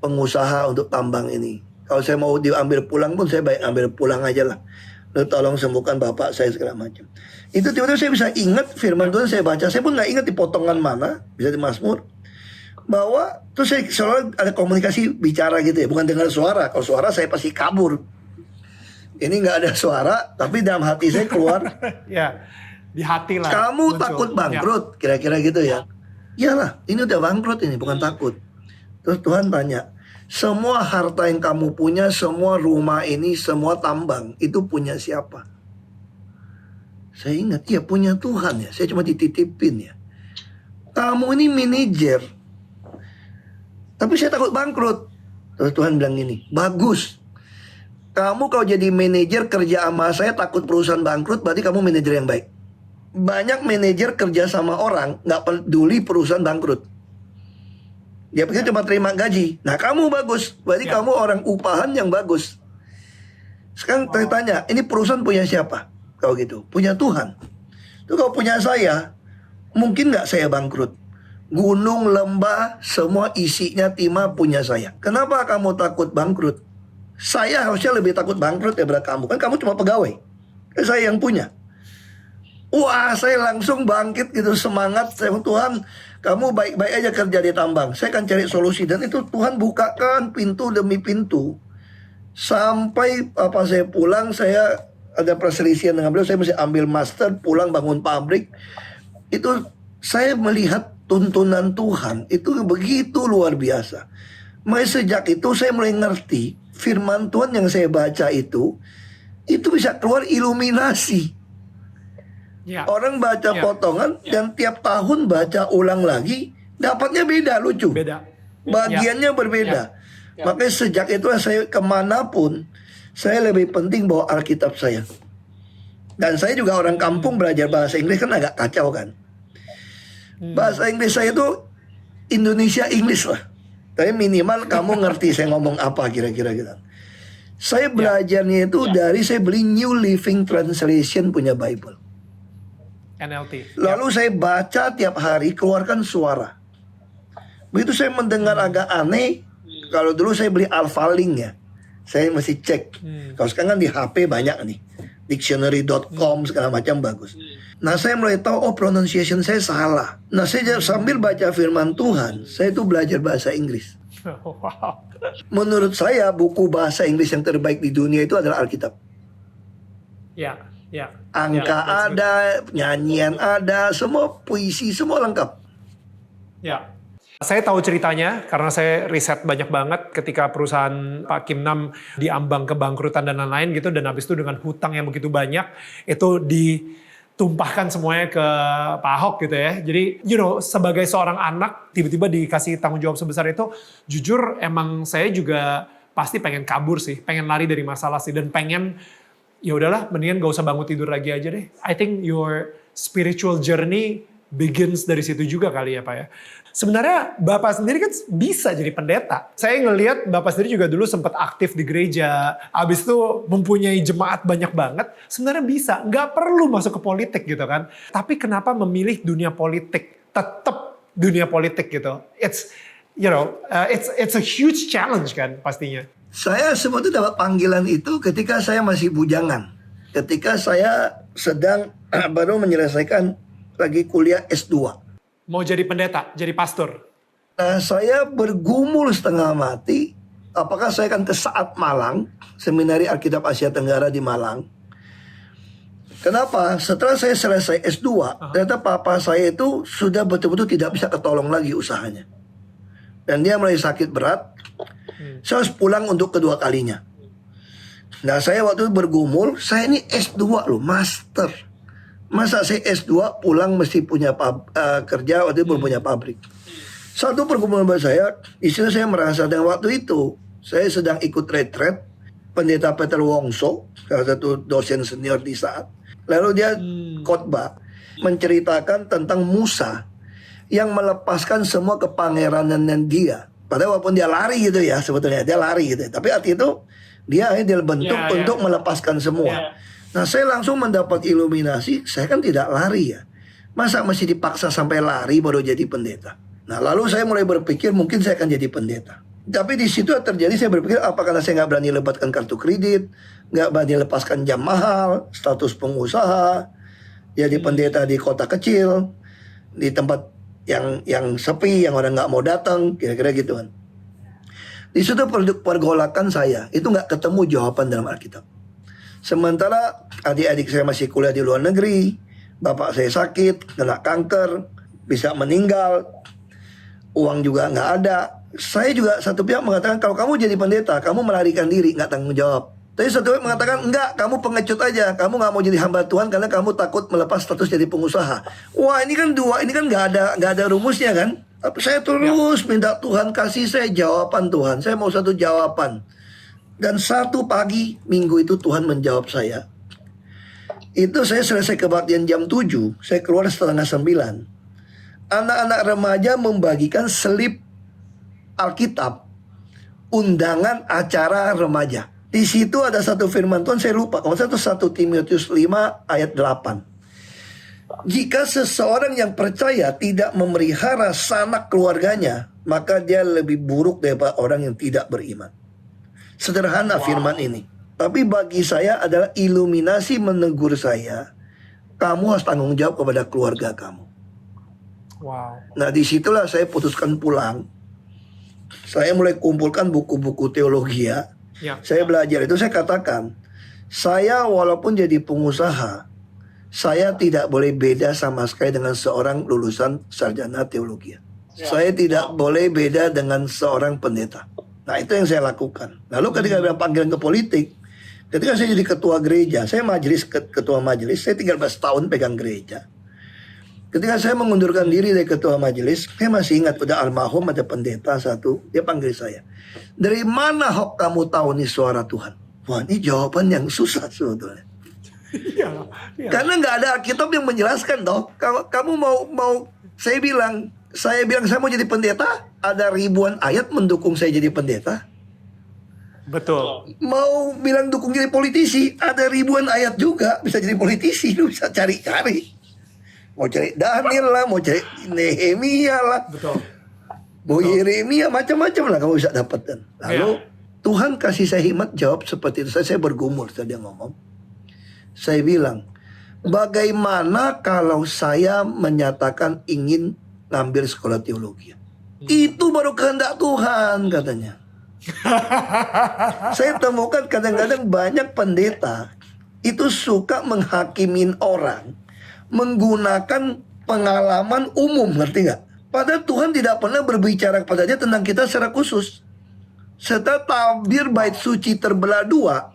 pengusaha untuk tambang ini. Kalau saya mau diambil pulang pun saya baik ambil pulang aja lah. Lalu tolong sembuhkan bapak saya segala macam. Itu tiba-tiba saya bisa ingat firman Tuhan saya baca. Saya pun nggak ingat di potongan mana, bisa di Mazmur. Bahwa terus saya selalu ada komunikasi bicara gitu ya, bukan dengar suara. Kalau suara saya pasti kabur. Ini nggak ada suara, tapi dalam hati saya keluar. Ya, di hati lah. Kamu muncul. takut bangkrut, kira-kira gitu ya. Iyalah, ini udah bangkrut ini, bukan takut. Terus Tuhan tanya, semua harta yang kamu punya, semua rumah ini, semua tambang, itu punya siapa? Saya ingat, ya punya Tuhan ya. Saya cuma dititipin ya. Kamu ini manajer, tapi saya takut bangkrut. Terus Tuhan bilang gini, bagus. Kamu kalau jadi manajer kerja sama saya takut perusahaan bangkrut, berarti kamu manajer yang baik. Banyak manajer kerja sama orang nggak peduli perusahaan bangkrut. Dia pikir cuma terima gaji. Nah kamu bagus, berarti kamu orang upahan yang bagus. Sekarang tanya, ini perusahaan punya siapa? Kalau gitu, punya Tuhan. Itu kalau punya saya, mungkin nggak saya bangkrut. Gunung, lembah, semua isinya timah punya saya. Kenapa kamu takut bangkrut? Saya harusnya lebih takut bangkrut daripada kamu. Kan kamu cuma pegawai. Kan saya yang punya. Wah, saya langsung bangkit gitu, semangat. Saya bilang, Tuhan, kamu baik-baik aja kerja di tambang. Saya akan cari solusi. Dan itu Tuhan bukakan pintu demi pintu. Sampai apa saya pulang, saya ada perselisihan dengan beliau. Saya mesti ambil master, pulang bangun pabrik. Itu saya melihat tuntunan Tuhan. Itu begitu luar biasa. Mulai sejak itu saya mulai ngerti firman Tuhan yang saya baca itu bisa keluar iluminasi. Ya. Orang baca potongan dan tiap tahun baca ulang lagi, dapatnya beda, lucu. Beda. Bagiannya berbeda. Makanya sejak itu saya kemanapun, saya lebih penting bawa Alkitab saya. Dan saya juga orang kampung belajar bahasa Inggris kan agak kacau kan. Bahasa Inggris saya itu Indonesia English lah. Tapi minimal kamu ngerti saya ngomong apa kira-kira gitu. Saya belajarnya itu dari saya beli New Living Translation punya Bible. NLT. Lalu saya baca tiap hari, keluarkan suara. Begitu saya mendengar agak aneh, kalau dulu saya beli Alphalink ya, saya mesti cek. Kalau sekarang kan di HP banyak nih, dictionary.com segala macam bagus. Nah saya mulai tahu, oh pronunciation saya salah. Nah saya sambil baca firman Tuhan, saya itu belajar bahasa Inggris. Wow. Menurut saya buku bahasa Inggris yang terbaik di dunia itu adalah Alkitab. Ya, ya. Angka ada, nyanyian ada, semua puisi, semua lengkap. Ya. Saya tahu ceritanya karena saya riset banyak banget ketika perusahaan Pak Kim Nam diambang kebangkrutan dan lain-lain gitu. Dan habis itu dengan hutang yang begitu banyak, itu ditumpahkan semuanya ke Pak Ahok gitu ya. Jadi sebagai seorang anak tiba-tiba dikasih tanggung jawab sebesar itu, jujur emang saya juga pasti pengen kabur sih. Pengen lari dari masalah sih dan pengen ya udahlah, mendingan gak usah bangun tidur lagi aja deh. I think your spiritual journey begins dari situ juga kali ya Pak ya. Sebenarnya Bapak sendiri kan bisa jadi pendeta. Saya ngelihat Bapak sendiri juga dulu sempat aktif di gereja. Habis itu mempunyai jemaat banyak banget. Sebenarnya bisa, nggak perlu masuk ke politik gitu kan. Tapi kenapa memilih dunia politik? Tetap dunia politik gitu. It's a huge challenge kan pastinya. Saya sebetulnya dapat panggilan itu ketika saya masih bujangan. Ketika saya sedang baru menyelesaikan lagi kuliah S2. Mau jadi pendeta, jadi pastor. Nah, saya bergumul setengah mati. Apakah saya akan ke Saat Malang, Seminari Alkitab Asia Tenggara di Malang. Kenapa? Setelah saya selesai S2, ternyata papa saya itu sudah betul-betul tidak bisa ketolong lagi usahanya. Dan dia mulai sakit berat. Saya harus pulang untuk kedua kalinya. Nah saya waktu itu bergumul, saya ini S2 loh, master. Masa saya S2 pulang mesti punya kerja, waktu itu belum punya pabrik. Satu pergumulan buat saya, di situ saya merasa dengan waktu itu saya sedang ikut retret pendeta Peter Wongso, salah satu dosen senior di saat. Lalu dia khotbah menceritakan tentang Musa yang melepaskan semua kepangeranan dia. Padahal walaupun dia lari gitu ya, sebetulnya dia lari gitu. Tapi arti itu dia akhirnya dibentuk untuk melepaskan semua. Nah, saya langsung mendapat iluminasi, saya kan tidak lari ya. Masa masih dipaksa sampai lari baru jadi pendeta? Nah, lalu saya mulai berpikir mungkin saya akan jadi pendeta. Tapi di situ terjadi, saya berpikir apa karena saya nggak berani lebatkan kartu kredit, nggak berani lepaskan jam mahal, status pengusaha, jadi pendeta di kota kecil, di tempat yang sepi, yang orang nggak mau datang, kira-kira gitu kan. Di situ pergolakan saya itu nggak ketemu jawaban dalam Alkitab. Sementara adik-adik saya masih kuliah di luar negeri, bapak saya sakit, kena kanker, bisa meninggal, uang juga nggak ada. Saya juga satu pihak mengatakan kalau kamu jadi pendeta, kamu melarikan diri, nggak tanggung jawab. Tapi satu pihak mengatakan enggak, kamu pengecut aja, kamu nggak mau jadi hamba Tuhan karena kamu takut melepas status jadi pengusaha. Wah, ini kan nggak ada rumusnya kan? Tapi saya terus minta Tuhan kasih saya jawaban Tuhan. Saya mau satu jawaban. Dan satu pagi minggu itu Tuhan menjawab saya. Itu saya selesai kebaktian jam 7, saya keluar setengah 9. Anak-anak remaja membagikan selip Alkitab, undangan acara remaja. Di situ ada satu firman Tuhan, saya lupa. Kalau satu 1 Timotius 5 ayat 8. Jika seseorang yang percaya tidak memelihara sanak keluarganya, maka dia lebih buruk daripada orang yang tidak beriman. Sederhana firman ini. Tapi bagi saya adalah iluminasi menegur saya. Kamu harus tanggung jawab kepada keluarga kamu. Wow. Nah, disitulah saya putuskan pulang. Saya mulai kumpulkan buku-buku teologi ya. Saya belajar itu, saya katakan, saya walaupun jadi pengusaha, saya tidak boleh beda sama sekali dengan seorang lulusan sarjana teologi. Saya tidak boleh beda dengan seorang pendeta. Nah, itu yang saya lakukan. Lalu ketika ada panggilan ke politik, ketika saya jadi ketua gereja, saya ketua majelis, saya 13 tahun pegang gereja. Ketika saya mengundurkan diri dari ketua majelis, saya masih ingat pada almarhum ada pendeta satu, dia panggil saya. Dari mana Hok kamu tahu nih suara Tuhan? Wah, ini jawaban yang susah sebetulnya. Karena nggak ada Alkitab yang menjelaskan toh. Kamu mau saya bilang saya mau jadi pendeta, ada ribuan ayat mendukung saya jadi pendeta. Betul. Mau bilang dukung jadi politisi, ada ribuan ayat juga bisa jadi politisi, lu bisa cari-cari. Mau cari Daniel lah, mau cari Nehemia lah, Betul. mau Yeremia, macam-macam lah kamu bisa dapatkan. Lalu Tuhan kasih saya hikmat jawab seperti itu. Saya bergumul tadi ngomong. Saya bilang, bagaimana kalau saya menyatakan ingin ngambil sekolah teologi? Itu baru kehendak Tuhan katanya. Saya temukan kadang-kadang banyak pendeta itu suka menghakimin orang menggunakan pengalaman umum, ngerti nggak? Padahal Tuhan tidak pernah berbicara kepada dia tentang kita secara khusus. Setelah tabir bait suci terbelah dua,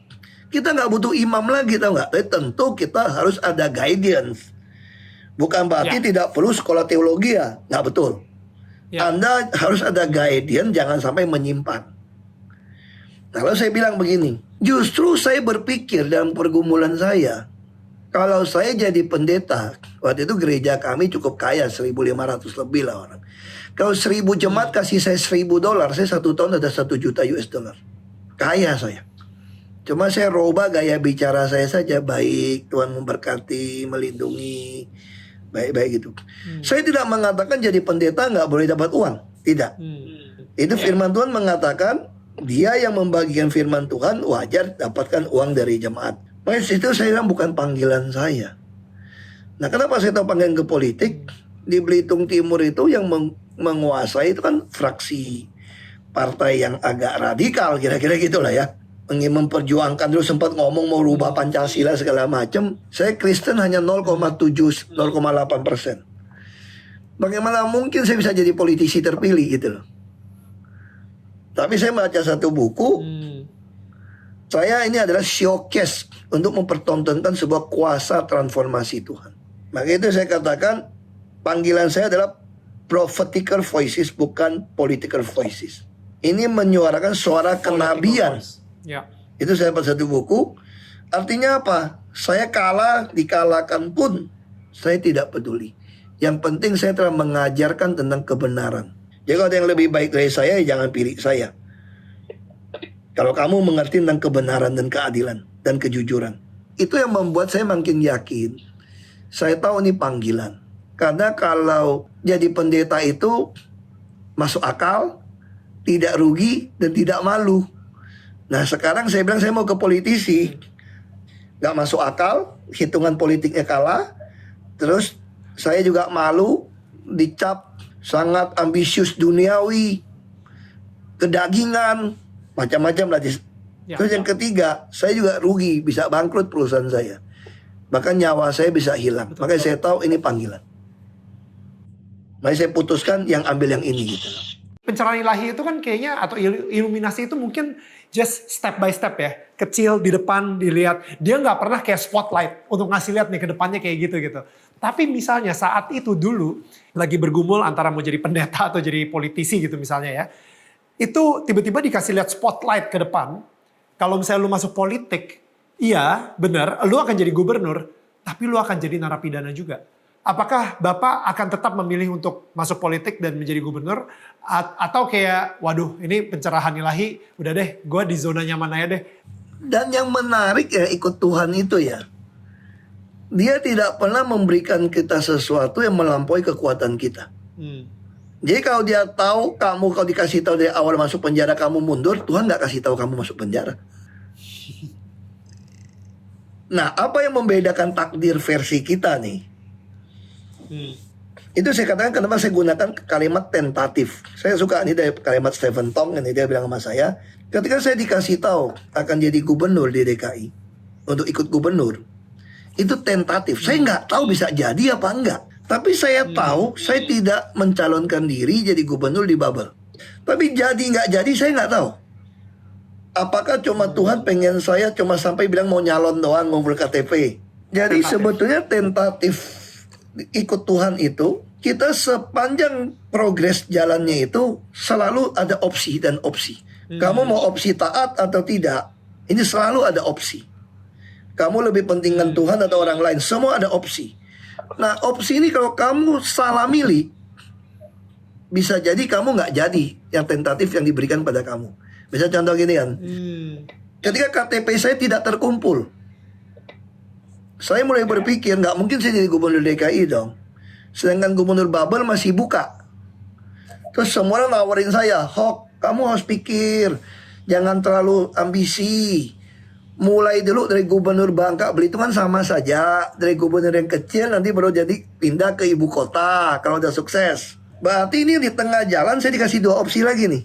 kita nggak butuh imam lagi, tau nggak? Tapi tentu kita harus ada guidance. Bukan berarti tidak perlu sekolah teologi ya, nggak betul. Anda harus ada guidance, jangan sampai menyimpang. Nah, lalu saya bilang begini, justru saya berpikir dalam pergumulan saya, kalau saya jadi pendeta, waktu itu gereja kami cukup kaya, 1.500 lebih lah orang. Kalau 1.000 jemaat kasih saya $1.000, saya 1 tahun ada 1 juta US dollar. Kaya saya. Cuma saya robah gaya bicara saya saja, baik, Tuhan memberkati, melindungi, baik-baik gitu. Saya tidak mengatakan jadi pendeta nggak boleh dapat uang, tidak. Itu firman Tuhan mengatakan, dia yang membagikan firman Tuhan wajar dapatkan uang dari jemaat. Makanya itu saya bilang bukan panggilan saya. Nah, kenapa saya tahu panggilan ke politik? Di Belitung Timur itu yang menguasai itu kan fraksi partai yang agak radikal, kira-kira gitulah ya. Ingin memperjuangkan, dulu sempat ngomong mau rubah Pancasila segala macam. Saya Kristen hanya 0,7, 0,8%. Bagaimana mungkin saya bisa jadi politisi terpilih gitu loh. Tapi saya baca satu buku. Saya ini adalah showcase untuk mempertontonkan sebuah kuasa transformasi Tuhan. Maka itu saya katakan panggilan saya adalah prophetical voices, bukan political voices. Ini menyuarakan suara kenabian. Ya. Itu saya baca satu buku. Artinya apa? Saya kalah, dikalahkan pun saya tidak peduli. Yang penting saya telah mengajarkan tentang kebenaran. Jadi kalau ada yang lebih baik dari saya, jangan pilih saya. Kalau kamu mengerti tentang kebenaran dan keadilan dan kejujuran, itu yang membuat saya makin yakin. Saya tahu ini panggilan. Karena kalau jadi pendeta itu masuk akal, tidak rugi, dan tidak malu. Nah sekarang saya bilang saya mau ke politisi. Gak masuk akal, hitungan politiknya kalah. Terus saya juga malu, dicap sangat ambisius duniawi, kedagingan, macam-macam lah. Ya, Terus yang ketiga, saya juga rugi, bisa bangkrut perusahaan saya. Bahkan nyawa saya bisa hilang. Makanya saya tahu ini panggilan. Makanya saya putuskan yang ambil yang ini gitu. Pencerahan ilahi itu kan kayaknya, atau iluminasi itu mungkin just step by step ya. Kecil, di depan, dilihat. Dia nggak pernah kayak spotlight untuk ngasih lihat nih ke depannya kayak gitu. Tapi misalnya saat itu dulu, lagi bergumul antara mau jadi pendeta atau jadi politisi gitu misalnya ya. Itu tiba-tiba dikasih lihat spotlight ke depan. Kalau misalnya lu masuk politik, iya benar, lu akan jadi gubernur, tapi lu akan jadi narapidana juga. Apakah Bapak akan tetap memilih untuk masuk politik dan menjadi gubernur? Atau kayak, waduh ini pencerahan ilahi, udah deh gue di zona nyaman aja deh. Dan yang menarik ya ikut Tuhan itu ya, dia tidak pernah memberikan kita sesuatu yang melampaui kekuatan kita. Jadi kalau dia tahu kamu, kalau dikasih tahu dari awal masuk penjara kamu mundur, Tuhan nggak kasih tahu kamu masuk penjara. Nah, apa yang membedakan takdir versi kita nih? Itu saya katakan kenapa saya gunakan kalimat tentatif. Saya suka ini dari kalimat Stephen Tong, ini dia bilang sama saya, ketika saya dikasih tahu akan jadi gubernur di DKI, untuk ikut gubernur, itu tentatif. Saya nggak tahu bisa jadi apa enggak. Tapi saya tahu saya tidak mencalonkan diri jadi gubernur di Babel. Tapi jadi nggak jadi saya nggak tahu. Apakah cuma Tuhan pengen saya cuma sampai bilang mau nyalon doang, mau berKTP. Jadi sebetulnya tentatif ikut Tuhan itu, kita sepanjang progres jalannya itu selalu ada opsi dan opsi. Kamu mau opsi taat atau tidak, ini selalu ada opsi. Kamu lebih pentingkan Tuhan atau orang lain, semua ada opsi. Nah opsi ini kalau kamu salah milih, bisa jadi kamu nggak jadi yang tentatif yang diberikan pada kamu. Bisa contoh gini kan, ketika KTP saya tidak terkumpul, saya mulai berpikir nggak mungkin saya jadi gubernur DKI dong. Sedangkan gubernur Babel masih buka. Terus semua orang nawarin saya, Hok, kamu harus pikir, jangan terlalu ambisi. Mulai dulu dari gubernur Bangka Belitung kan sama saja. Dari gubernur yang kecil nanti baru jadi pindah ke ibu kota kalau udah sukses. Berarti ini di tengah jalan saya dikasih dua opsi lagi nih.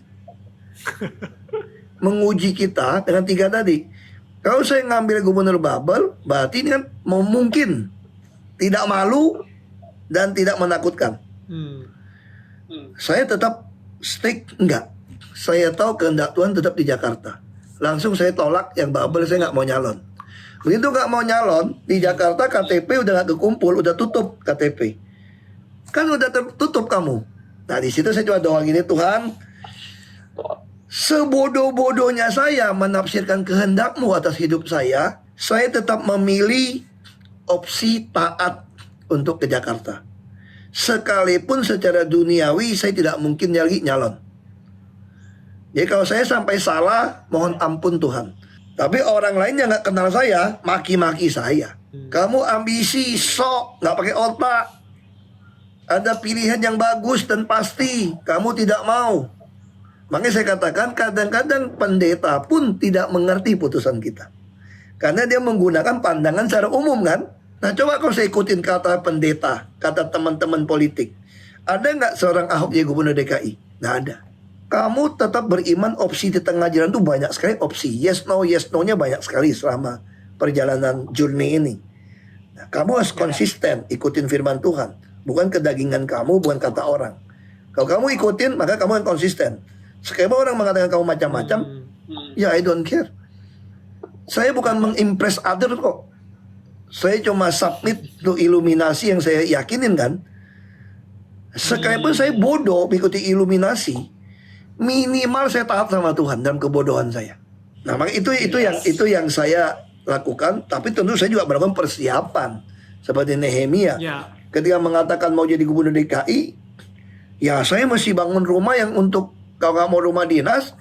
Menguji kita dengan tiga tadi. Kalau saya ngambil gubernur Babel, berarti ini kan mungkin tidak malu dan tidak menakutkan. Saya tetap stick enggak. Saya tahu kehendak Tuhan tetap di Jakarta. Langsung saya tolak yang Babel, saya nggak mau nyalon. Begitu nggak mau nyalon di Jakarta, KTP udah nggak kekumpul, udah tutup KTP. Kan udah tertutup kamu. Nah di situ saya coba doa gini, Tuhan, sebodoh-bodohnya saya menafsirkan kehendak-Mu atas hidup saya tetap memilih opsi taat untuk ke Jakarta. Sekalipun secara duniawi saya tidak mungkin lagi nyalon. Jadi kalau saya sampai salah, mohon ampun Tuhan. Tapi orang lain yang nggak kenal saya, maki-maki saya. Kamu ambisi, sok, nggak pakai otak. Ada pilihan yang bagus dan pasti, kamu tidak mau. Makanya saya katakan kadang-kadang pendeta pun tidak mengerti putusan kita. Karena dia menggunakan pandangan secara umum kan. Nah coba kalau saya ikutin kata pendeta, kata teman-teman politik. Ada nggak seorang Ahok jadi gubernur DKI? Nggak ada. Kamu tetap beriman opsi di tengah jalan itu banyak sekali opsi. Yes, no-nya banyak sekali selama perjalanan journey ini. Nah, kamu harus konsisten ikutin firman Tuhan. Bukan kedagingan kamu, bukan kata orang. Kalau kamu ikutin, maka kamu yang konsisten. Sekarang orang mengatakan kamu macam-macam, ya I don't care. Saya bukan mengimpress other kok. Saya cuma submit to iluminasi yang saya yakinin kan. Sekalipun saya bodoh mengikuti iluminasi, minimal saya taat sama Tuhan dalam kebodohan saya. Nah, maka itu yang saya lakukan. Tapi tentu saya juga melakukan persiapan seperti Nehemia. Ya. Ketika mengatakan mau jadi gubernur DKI, ya saya mesti bangun rumah yang untuk, kalau nggak mau rumah dinas,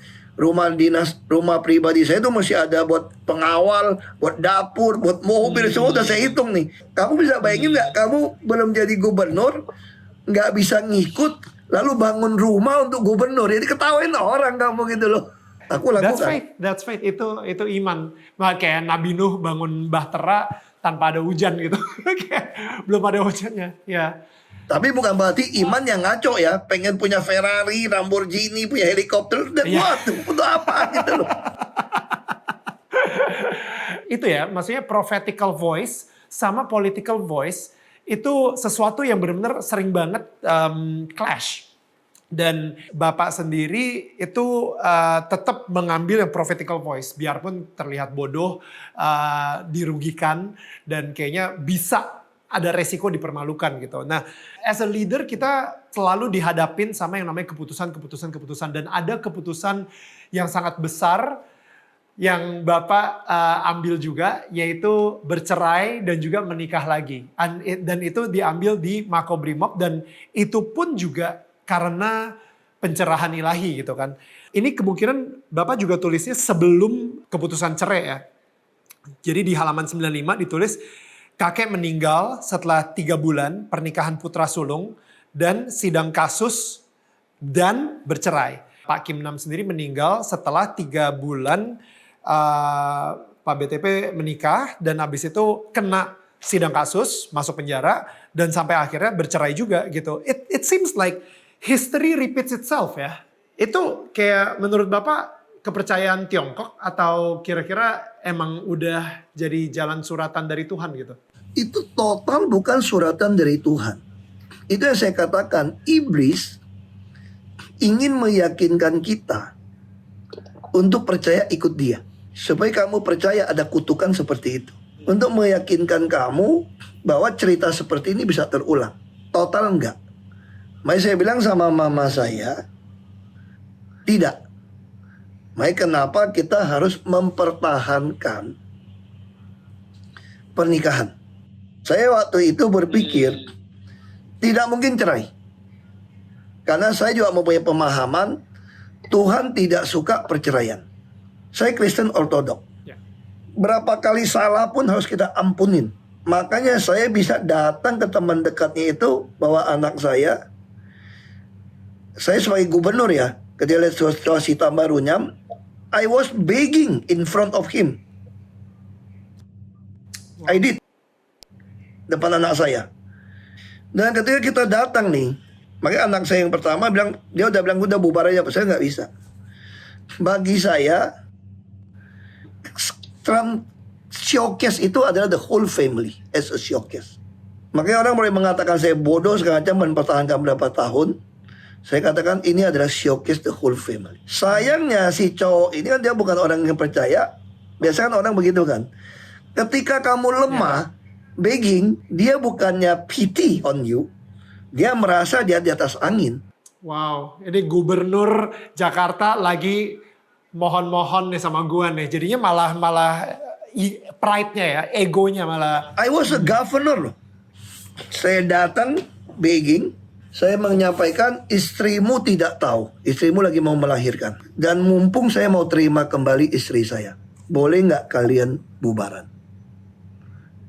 rumah pribadi saya itu mesti ada buat pengawal, buat dapur, buat mobil, semua udah saya hitung nih. Kamu bisa bayangin nggak? Kamu belum jadi gubernur, nggak bisa ngikut, lalu bangun rumah untuk gubernur, jadi ketawain orang kamu gitu loh. Aku lakukan. That's faith. Itu iman. Nah, kayak Nabi Nuh bangun bahtera tanpa ada hujan gitu. Kayak belum ada hujannya. Ya. Tapi bukan berarti iman yang ngaco ya, pengen punya Ferrari, Lamborghini, punya helikopter, dan waduh, untuk apa gitu loh. Itu ya, maksudnya prophetical voice sama political voice itu sesuatu yang benar-benar sering banget clash. Dan Bapak sendiri itu tetap mengambil yang prophetical voice, biarpun terlihat bodoh, dirugikan, dan kayaknya bisa ada resiko dipermalukan gitu. Nah, as a leader kita selalu dihadapin sama yang namanya keputusan. Dan ada keputusan yang sangat besar yang Bapak ambil juga, yaitu bercerai dan juga menikah lagi. Dan itu diambil di Makobrimob, dan itu pun juga karena pencerahan ilahi gitu kan. Ini kemungkinan Bapak juga tulisnya sebelum keputusan cerai ya. Jadi di halaman 95 ditulis, kakek meninggal setelah 3 bulan pernikahan putra sulung dan sidang kasus dan bercerai. Pak Kim Nam sendiri meninggal setelah 3 bulan Pak BTP menikah, dan habis itu kena sidang kasus, masuk penjara, dan sampai akhirnya bercerai juga gitu. It seems like history repeats itself ya. Itu kayak menurut Bapak kepercayaan Tiongkok atau kira-kira emang udah jadi jalan suratan dari Tuhan gitu? Itu total bukan suratan dari Tuhan. Itu yang saya katakan, iblis ingin meyakinkan kita untuk percaya ikut dia. Supaya kamu percaya ada kutukan seperti itu. Untuk meyakinkan kamu bahwa cerita seperti ini bisa terulang. Total enggak. Makanya saya bilang sama mama saya, tidak. Makanya kenapa kita harus mempertahankan pernikahan. Saya waktu itu berpikir tidak mungkin cerai. Karena saya juga mempunyai pemahaman Tuhan tidak suka perceraian. Saya Kristen Ortodok. Berapa kali salah pun harus kita ampunin. Makanya saya bisa datang ke teman dekatnya itu bawa anak saya sebagai gubernur ya, ketika lihat situasi tambah runyam, I was begging in front of him. I did. Depan anak saya. Dan ketika kita datang nih, makanya anak saya yang pertama bilang, dia udah bilang udah bubar aja, saya nggak bisa. Bagi saya, Trump showcase itu adalah the whole family as a showcase. Makanya orang mulai mengatakan saya bodoh segala macam mempertahankan berapa tahun. Saya katakan ini adalah showcase the whole family. Sayangnya si cowok ini kan dia bukan orang yang percaya. Biasanya kan orang begitu kan. Ketika kamu lemah, begging, dia bukannya pity on you. Dia merasa dia di atas angin. Wow, ini gubernur Jakarta lagi mohon-mohon nih sama gua nih. Jadinya malah pride-nya ya, egonya malah. I was a governor loh. Saya datang begging. Saya menyampaikan istrimu tidak tahu. Istrimu lagi mau melahirkan. Dan mumpung saya mau terima kembali istri saya. Boleh nggak kalian bubaran?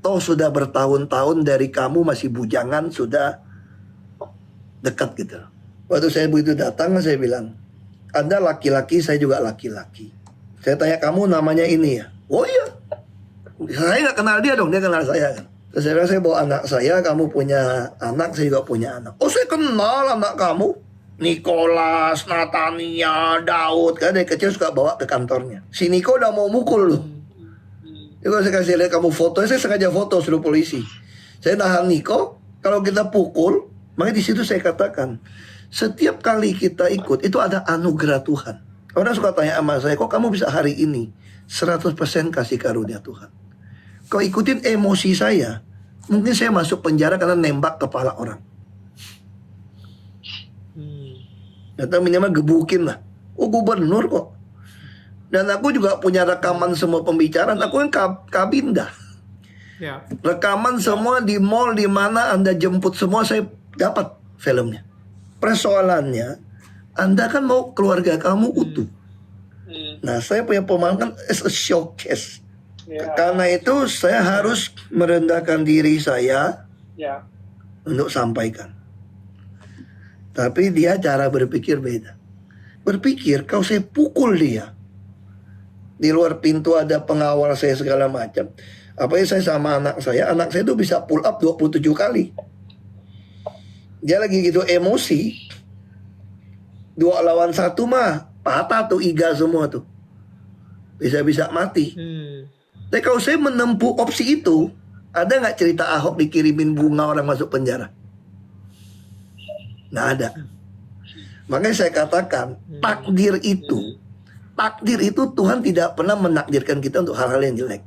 Toh sudah bertahun-tahun dari kamu masih bujangan. Sudah dekat gitu. Waktu saya begitu datang saya bilang, Anda laki-laki, saya juga laki-laki. Saya tanya, kamu namanya ini ya? Oh iya. Saya nggak kenal dia dong, dia kenal saya kan. Terus saya bawa anak saya, kamu punya anak, saya juga punya anak. Oh saya kenal anak kamu. Nicholas, Natania, Daud. Kan dari kecil suka bawa ke kantornya. Si Niko udah mau mukul loh. Jadi kalau saya kasih lihat kamu foto, saya sengaja foto suruh polisi. Saya nahan Niko, kalau kita pukul, makanya di situ saya katakan, setiap kali kita ikut, itu ada anugerah Tuhan. Orang suka tanya sama saya, kok kamu bisa hari ini 100% kasih karunia Tuhan. Kau ikutin emosi saya, mungkin saya masuk penjara karena nembak kepala orang. Atau minimal gebukin lah. Oh, gubernur kok. Dan aku juga punya rekaman semua pembicaraan. Aku kan kabinda. Ya. Rekaman semua di mall, di mana Anda jemput semua, saya dapat filmnya. Persoalannya, Anda kan mau keluarga kamu utuh. Nah, saya punya pemahaman as a showcase. Karena itu saya harus merendahkan diri saya untuk sampaikan. Tapi dia cara berpikir beda. Berpikir kalau saya pukul dia, di luar pintu ada pengawal saya segala macam. Apalagi saya sama anak saya itu bisa pull up 27 kali. Dia lagi gitu emosi, 2 lawan 1 mah patah tuh iga semua tuh. Bisa-bisa mati. Tapi kalau saya menempuh opsi itu, ada nggak cerita Ahok dikirimin bunga orang masuk penjara? Nggak ada. Makanya saya katakan, takdir itu Tuhan tidak pernah menakdirkan kita untuk hal-hal yang jelek.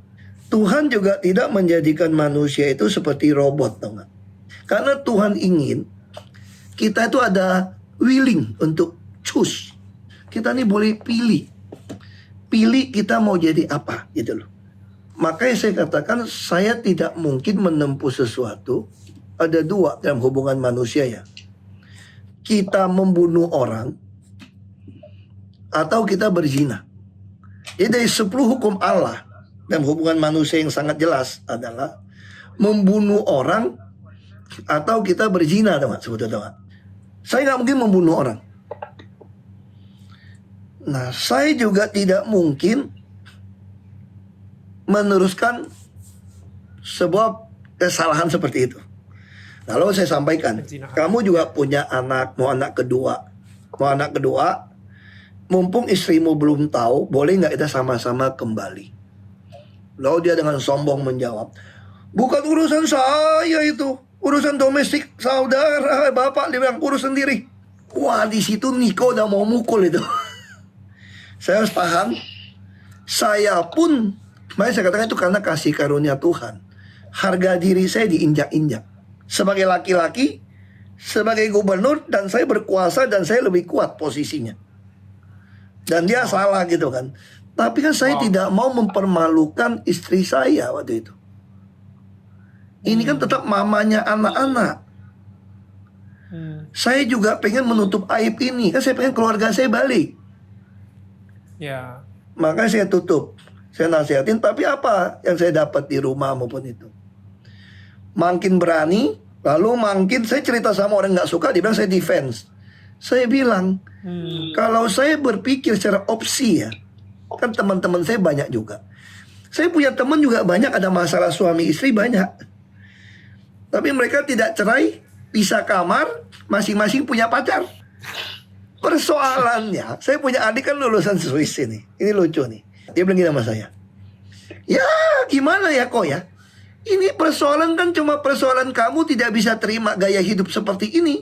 Tuhan juga tidak menjadikan manusia itu seperti robot, tahu nggak? Karena Tuhan ingin kita itu ada willing untuk choose. Kita ini boleh pilih kita mau jadi apa, gitu loh. Makanya saya katakan saya tidak mungkin menempuh sesuatu. Ada 2 dalam hubungan manusia ya. Kita membunuh orang atau kita berzina. Jadi dari 10 hukum Allah dalam hubungan manusia yang sangat jelas adalah membunuh orang atau kita berzina, teman. Sebetulnya, saya nggak mungkin membunuh orang. Nah, saya juga tidak mungkin meneruskan sebuah kesalahan seperti itu. Lalu saya sampaikan, kamu juga punya anak, mau anak kedua, mumpung istrimu belum tahu, boleh nggak kita sama-sama kembali? Lalu dia dengan sombong menjawab, bukan urusan saya itu, urusan domestik saudara, bapak. Dia bilang urus sendiri. Wah, di situ Niko udah mau mukul itu. Saya harus tahan. Saya pun, makanya saya katakan itu karena kasih karunia Tuhan. Harga diri saya diinjak-injak. Sebagai laki-laki, sebagai gubernur, dan saya berkuasa dan saya lebih kuat posisinya. Dan dia salah gitu kan. Tapi kan saya tidak mau mempermalukan istri saya waktu itu. Ini kan tetap mamanya anak-anak. Saya juga pengen menutup aib ini. Kan saya pengen keluarga saya balik. Ya. Makanya saya tutup. Saya nasihatin, tapi apa yang saya dapat di rumah maupun itu. Makin berani, lalu makin saya cerita sama orang nggak suka, dia bilang saya defense. Saya bilang, kalau saya berpikir secara opsi ya, kan teman-teman saya banyak juga. Saya punya teman juga banyak, ada masalah suami istri banyak. Tapi mereka tidak cerai, pisah kamar, masing-masing punya pacar. Persoalannya, saya punya adik kan lulusan Swiss ini. Ini lucu nih. Dia bilang gini sama saya, ya gimana ya kok ya, ini persoalan kan cuma persoalan kamu tidak bisa terima gaya hidup seperti ini.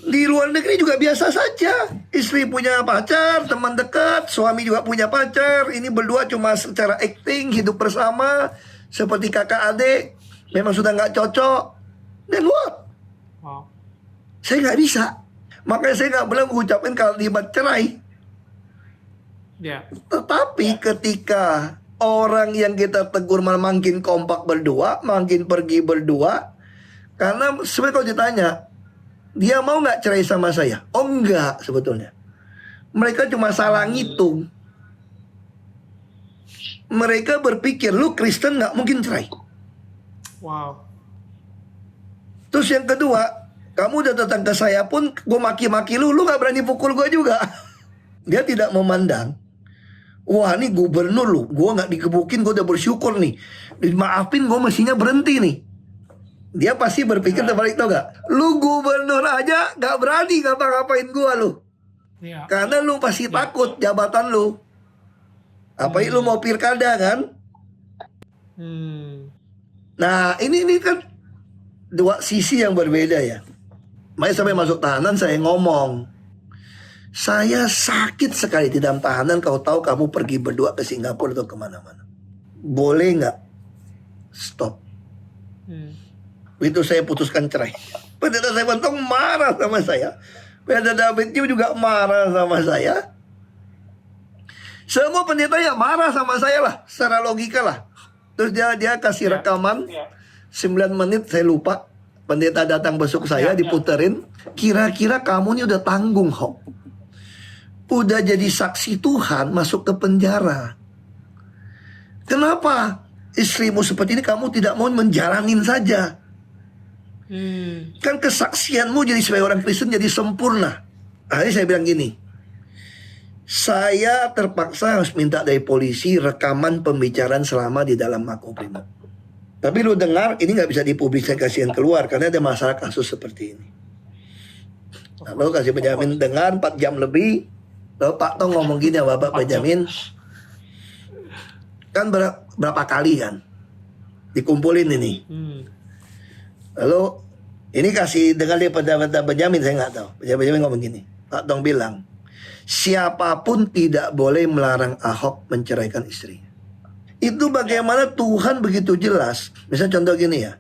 Di luar negeri juga biasa saja. Istri punya pacar, teman dekat, suami juga punya pacar. Ini berdua cuma secara acting, hidup bersama seperti kakak adik. Memang sudah nggak cocok. Dan what? Saya nggak bisa. Makanya saya nggak boleh mengucapkan kalimat cerai. Ya. Tetapi ketika orang yang kita tegur malah makin kompak berdua, makin pergi berdua, karena sebenarnya kalau ditanya, dia mau nggak cerai sama saya? Oh enggak sebetulnya. Mereka cuma salah ngitung. Mereka berpikir lu Kristen nggak mungkin cerai. Wow. Terus yang kedua, kamu udah datang ke saya pun gue maki-maki lu nggak berani pukul gue juga. Dia tidak memandang, wah ini gubernur lu, gue nggak digebukin, gue udah bersyukur nih. Dimaafin, gue mestinya berhenti nih. Dia pasti berpikir terbalik, tau gak? Lu gubernur aja gak berani ngapa-ngapain gue lu. Ya. Karena lu pasti takut jabatan lu. Apalagi lu mau pilkada kan. Nah ini kan dua sisi yang berbeda ya. Makanya sampai masuk tahanan saya ngomong, saya sakit sekali di dalam tahanan. Kau tahu kamu pergi berdua ke Singapura atau kemana-mana, boleh nggak stop? Itu saya putuskan cerai. Pendeta saya Bentong marah sama saya. Pendeta David juga marah sama saya. Semua pendeta ya marah sama saya lah, secara logika lah. Terus dia kasih rekaman 9 menit, saya lupa. Pendeta datang besok saya, diputerin. Kira-kira kamu ini udah tanggung, Hok. Udah jadi saksi Tuhan, masuk ke penjara. Kenapa istrimu seperti ini kamu tidak mau menjalanin saja? Kan kesaksianmu jadi sebagai orang Kristen jadi sempurna. Akhirnya saya bilang gini, saya terpaksa harus minta dari polisi rekaman pembicaraan selama di dalam Makobrimob. Tapi lu dengar, ini nggak bisa dipublikasikan keluar karena ada masalah kasus seperti ini. Lalu kasih Benjamin dengar 4 jam lebih. Lalu Pak Tong ngomong gini ya Bapak Benjamin, kan berapa kali kan dikumpulin ini. Lalu ini kasih dengar dia pada Benjamin, saya nggak tahu. Benjamin ngomong gini, Pak Tong bilang, siapapun tidak boleh melarang Ahok menceraikan istrinya. Itu bagaimana Tuhan begitu jelas. Misalnya contoh gini ya,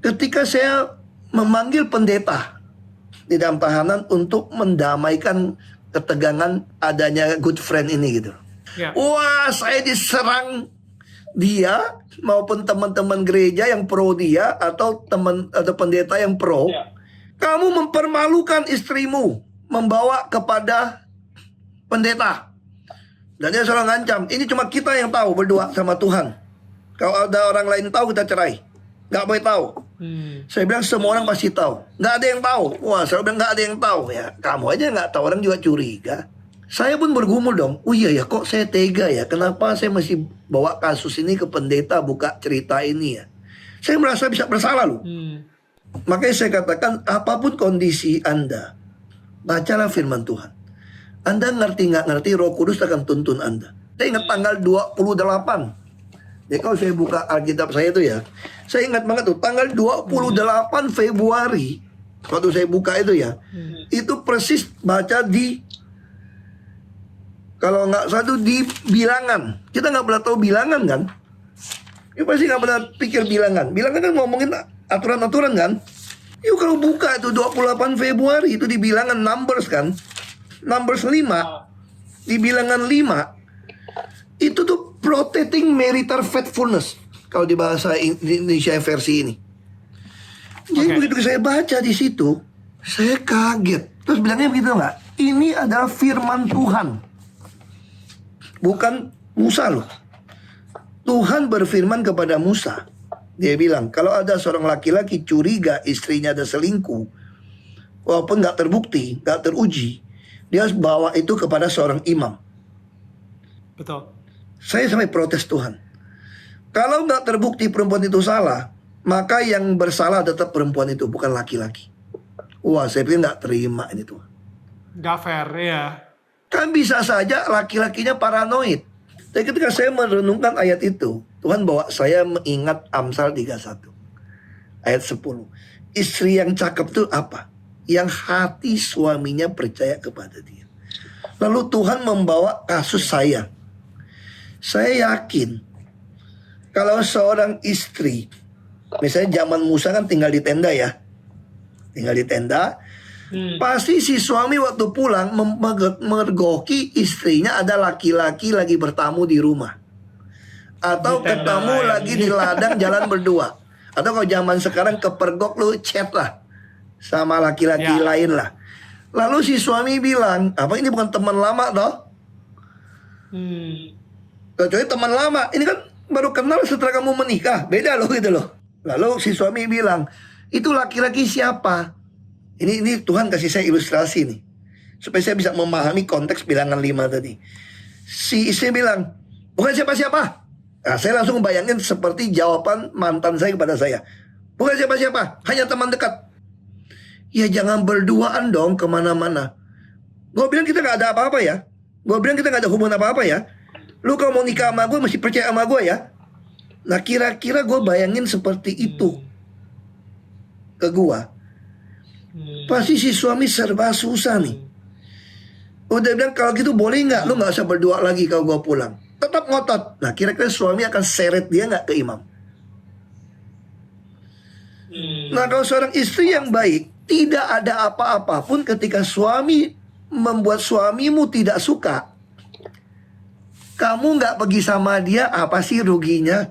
ketika saya memanggil pendeta di dalam tahanan untuk mendamaikan ketegangan adanya good friend ini gitu. Wah, saya diserang dia maupun teman-teman gereja yang pro dia atau pendeta yang pro. Kamu mempermalukan istrimu, membawa kepada pendeta. Dan dia selalu ngancam, ini cuma kita yang tahu berdua sama Tuhan. Kalau ada orang lain tahu kita cerai. Gak boleh tahu. Saya bilang semua orang pasti tahu. Gak ada yang tahu. Wah, saya bilang gak ada yang tahu ya. Kamu aja gak tahu, orang juga curiga. Saya pun bergumul dong. Oh iya ya, kok saya tega ya? Kenapa saya masih bawa kasus ini ke pendeta, buka cerita ini ya? Saya merasa bisa bersalah loh. Makanya saya katakan, apapun kondisi Anda, bacalah firman Tuhan. Anda ngerti nggak ngerti, Roh Kudus akan tuntun Anda. Saya ingat tanggal 28. Jadi kalau saya buka Alkitab saya itu ya, saya ingat banget tuh tanggal 28 Februari waktu saya buka itu ya, itu persis baca di, kalau nggak satu di bilangan. Kita nggak pernah tahu bilangan kan? Ya pasti nggak pernah pikir bilangan. Bilangan kan ngomongin aturan-aturan kan? Yuk kalau buka itu 28 Februari itu di bilangan numbers kan? Numbers 5 di bilangan 5 itu tuh protecting marital faithfulness kalau di bahasa Indonesia versi ini. Jadi begitu saya baca di situ, saya kaget. Terus bilangnya begitu nggak? Ini adalah firman Tuhan, bukan Musa loh. Tuhan berfirman kepada Musa. Dia bilang, kalau ada seorang laki-laki curiga istrinya ada selingkuh, walaupun nggak terbukti, nggak teruji, dia harus bawa itu kepada seorang imam. Betul. Saya sampai protes Tuhan. Kalau nggak terbukti perempuan itu salah, maka yang bersalah tetap perempuan itu, bukan laki-laki. Wah, saya pikir nggak terima ini Tuhan. Nggak fair ya. Kan bisa saja laki-lakinya paranoid. Tapi ketika saya merenungkan ayat itu, Tuhan bawa saya mengingat Amsal 31. Ayat 10. Istri yang cakep itu apa? Yang hati suaminya percaya kepada dia. Lalu Tuhan membawa kasus saya. Saya yakin kalau seorang istri, misalnya zaman Musa kan tinggal di tenda ya, tinggal di tenda, pasti si suami waktu pulang mergoki istrinya ada laki-laki lagi bertamu di rumah, atau ketemu lagi di ladang jalan berdua, atau kalau zaman sekarang kepergok lu chat lah sama laki-laki lain lah. Lalu si suami bilang, apa ini bukan teman lama toh? Kecuali teman lama, ini kan baru kenal setelah kamu menikah, beda loh gitu loh. Lalu si suami bilang, itu laki-laki siapa? Ini Tuhan kasih saya ilustrasi nih, supaya saya bisa memahami konteks bilangan 5 tadi. Si istri bilang, bukan siapa-siapa. Nah, saya langsung bayangin seperti jawaban mantan saya kepada saya. Bukan siapa-siapa, hanya teman dekat. Ya jangan berduaan dong kemana-mana. Gue bilang kita gak ada apa-apa ya. Gue bilang kita gak ada hubungan apa-apa ya. Lu kalau mau nikah sama gue mesti percaya sama gue ya. Nah kira-kira gue bayangin seperti itu ke gue. Pasti si suami serba susah nih. Udah bilang kalau gitu boleh gak? Lu gak usah berdua lagi kalau gue pulang. Tetap ngotot. Nah kira-kira suami akan seret dia gak ke imam? Nah kalau seorang istri yang baik, Tidak ada apa-apa pun ketika suami membuat suamimu tidak suka. Kamu nggak pergi sama dia, apa sih ruginya?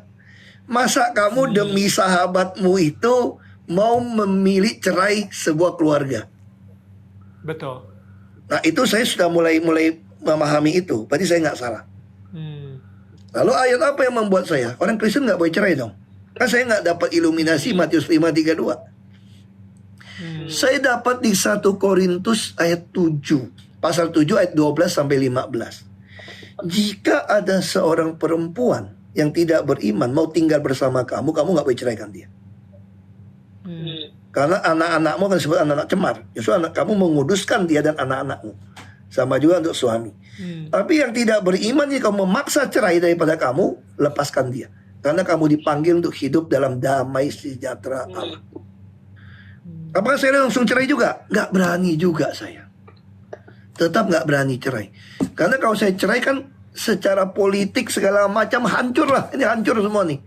Masa kamu demi sahabatmu itu mau memilih cerai sebuah keluarga? Betul. Nah itu saya sudah mulai memahami itu. Berarti saya nggak salah. Lalu ayat apa yang membuat saya? Orang Kristen nggak boleh cerai dong. Kan saya nggak dapat iluminasi Matius 5:32. Saya dapat di 1 Korintus ayat 7. Pasal 7 ayat 12 sampai 15. Jika ada seorang perempuan yang tidak beriman mau tinggal bersama kamu, kamu nggak boleh ceraikan dia. Karena anak-anakmu akan disebut anak-anak cemar. Justru anak kamu menguduskan dia dan anak-anakmu. Sama juga untuk suami. Tapi yang tidak beriman, jika kamu memaksa cerai daripada kamu, lepaskan dia. Karena kamu dipanggil untuk hidup dalam damai sejahtera Allah. Apakah saya langsung cerai juga? Nggak berani juga saya. Tetap nggak berani cerai. Karena kalau saya cerai kan secara politik segala macam hancur lah. Ini hancur semua nih.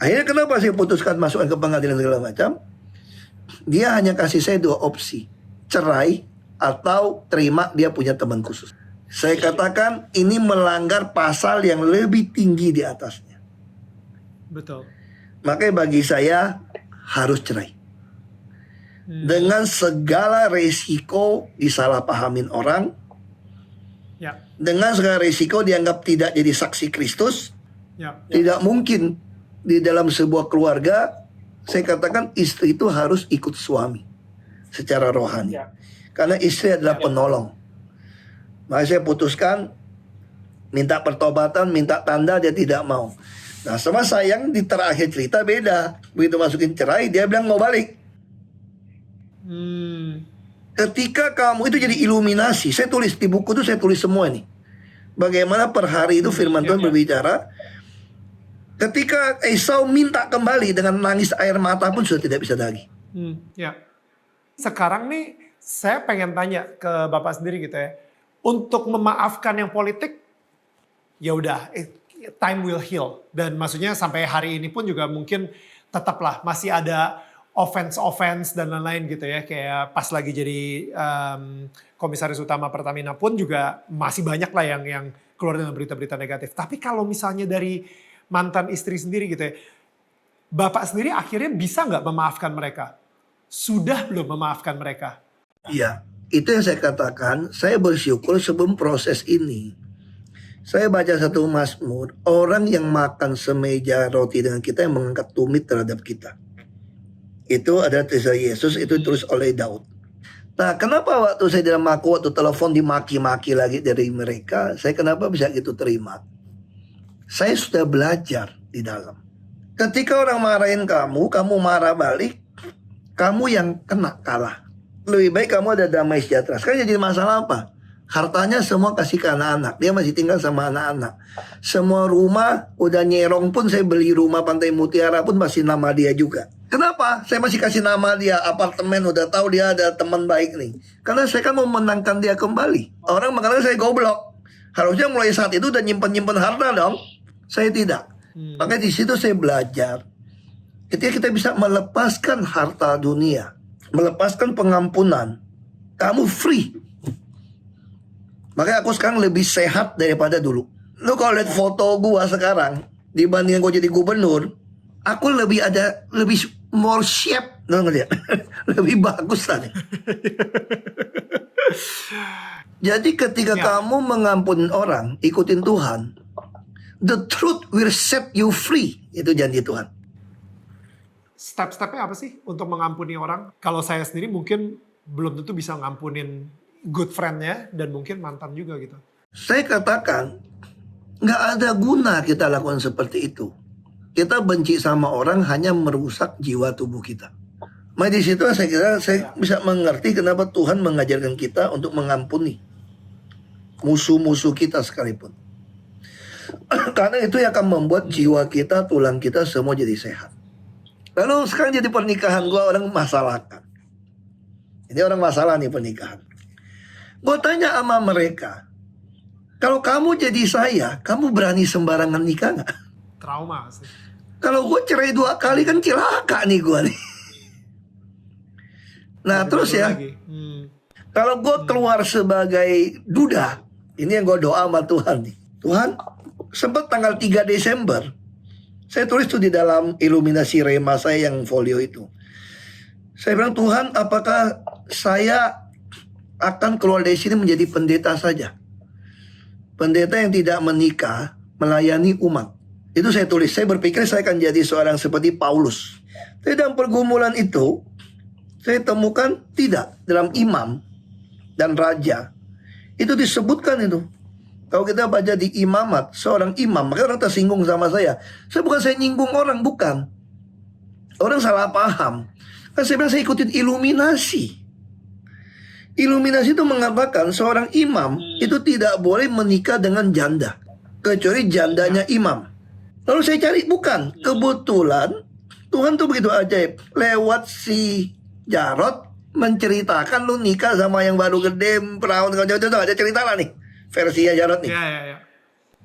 Akhirnya kenapa saya putuskan masukkan ke pengadilan segala macam? Dia hanya kasih saya 2 opsi. Cerai atau terima dia punya teman khusus. Saya katakan ini melanggar pasal yang lebih tinggi di atasnya. Betul. Makanya bagi saya harus cerai. Dengan segala resiko disalahpahamin orang. Ya. Dengan segala resiko dianggap tidak jadi saksi Kristus. Ya. Tidak mungkin di dalam sebuah keluarga. Saya katakan istri itu harus ikut suami secara rohani. Ya. Karena istri adalah penolong. Maka saya putuskan minta pertobatan, minta tanda, dia tidak mau. Nah sama sayang di terakhir cerita beda. Begitu masukin cerai dia bilang mau balik. Ketika kamu itu jadi iluminasi. Saya tulis di buku itu, saya tulis semua nih. Bagaimana per hari itu firman Tuhan berbicara. Ketika Esau minta kembali dengan nangis air mata pun sudah tidak bisa lagi. Ya. Sekarang nih saya pengen tanya ke Bapak sendiri gitu ya. Untuk memaafkan yang politik, ya udah, time will heal. Dan maksudnya sampai hari ini pun juga mungkin tetaplah masih ada offense dan lain-lain gitu ya. Kayak pas lagi jadi komisaris utama Pertamina pun juga masih banyak lah yang keluar dengan berita-berita negatif. Tapi kalau misalnya dari mantan istri sendiri gitu ya, Bapak sendiri akhirnya bisa nggak memaafkan mereka? Sudah belum memaafkan mereka? Iya, itu yang saya katakan. Saya bersyukur sebelum proses ini. Saya baca satu Mazmur, orang yang makan semeja roti dengan kita yang mengangkat tumit terhadap kita. Itu ada tulisan Yesus, itu terus oleh Daud. Nah, kenapa waktu saya dalam waktu telepon dimaki-maki lagi dari mereka, saya kenapa bisa gitu terima? Saya sudah belajar di dalam. Ketika orang marahin kamu, kamu marah balik, kamu yang kena kalah. Lebih baik kamu ada damai sejahtera. Sekarang jadi masalah apa? Hartanya semua kasih ke anak-anak. Dia masih tinggal sama anak-anak. Semua rumah, udah nyerong pun saya beli rumah Pantai Mutiara pun masih nama dia juga. Kenapa? Saya masih kasih nama dia, apartemen, udah tahu dia ada teman baik nih. Karena saya kan mau menangkan dia kembali. Orang mengatakan saya goblok. Harusnya mulai saat itu udah nyimpen-nyimpen harta dong. Saya tidak. Makanya di situ saya belajar. Ketika kita bisa melepaskan harta dunia, melepaskan pengampunan, kamu free. Makanya aku sekarang lebih sehat daripada dulu. Lu kalau lihat foto gua sekarang dibandingkan gua jadi gubernur, aku lebih more shape, ngeliat. Lebih bagus tadi. Jadi ketika kamu mengampuni orang, ikutin Tuhan, the truth will set you free. Itu janji Tuhan. Step-stepnya apa sih untuk mengampuni orang? Kalau saya sendiri mungkin belum tentu bisa ngampunin good friend-nya dan mungkin mantan juga gitu. Saya katakan, nggak ada guna kita lakukan seperti itu. Kita benci sama orang hanya merusak jiwa tubuh kita. Nah di situ saya kira saya bisa mengerti kenapa Tuhan mengajarkan kita untuk mengampuni musuh-musuh kita sekalipun. Karena itu yang akan membuat jiwa kita, tulang kita semua jadi sehat. Lalu sekarang jadi pernikahan gue orang masalahkan. Ini orang masalah nih pernikahan. Gue tanya sama mereka, kalau kamu jadi saya, kamu berani sembarangan nikah gak? Trauma sih. Kalau gue cerai 2 kali kan cilaka nih gue nih. Nah Lebih terus baru ya, lagi. kalau gue keluar sebagai duda, ini yang gue doa sama Tuhan nih. Tuhan, sempat tanggal 3 Desember, saya tulis tuh di dalam iluminasi rema saya yang folio itu. Saya bilang, Tuhan, apakah saya akan keluar dari sini menjadi pendeta saja? Pendeta yang tidak menikah, melayani umat. Itu saya tulis. Saya berpikir saya akan jadi seorang seperti Paulus. Tapi dalam pergumulan itu, saya temukan tidak. Dalam imam dan raja, itu disebutkan itu. Kalau kita baca di imamat, seorang imam, maka orang tersinggung sama saya. Saya nyinggung orang, bukan. Orang salah paham. Kan saya bilang saya ikutin iluminasi. Iluminasi itu mengatakan seorang imam itu tidak boleh menikah dengan janda. Kecuali jandanya imam. Lalu saya cari, bukan. Kebetulan Tuhan tuh begitu ajaib. Lewat si Jarod menceritakan lu nikah sama yang baru gede, perawan, ada cerita lah nih. Versinya Jarod nih. Ya.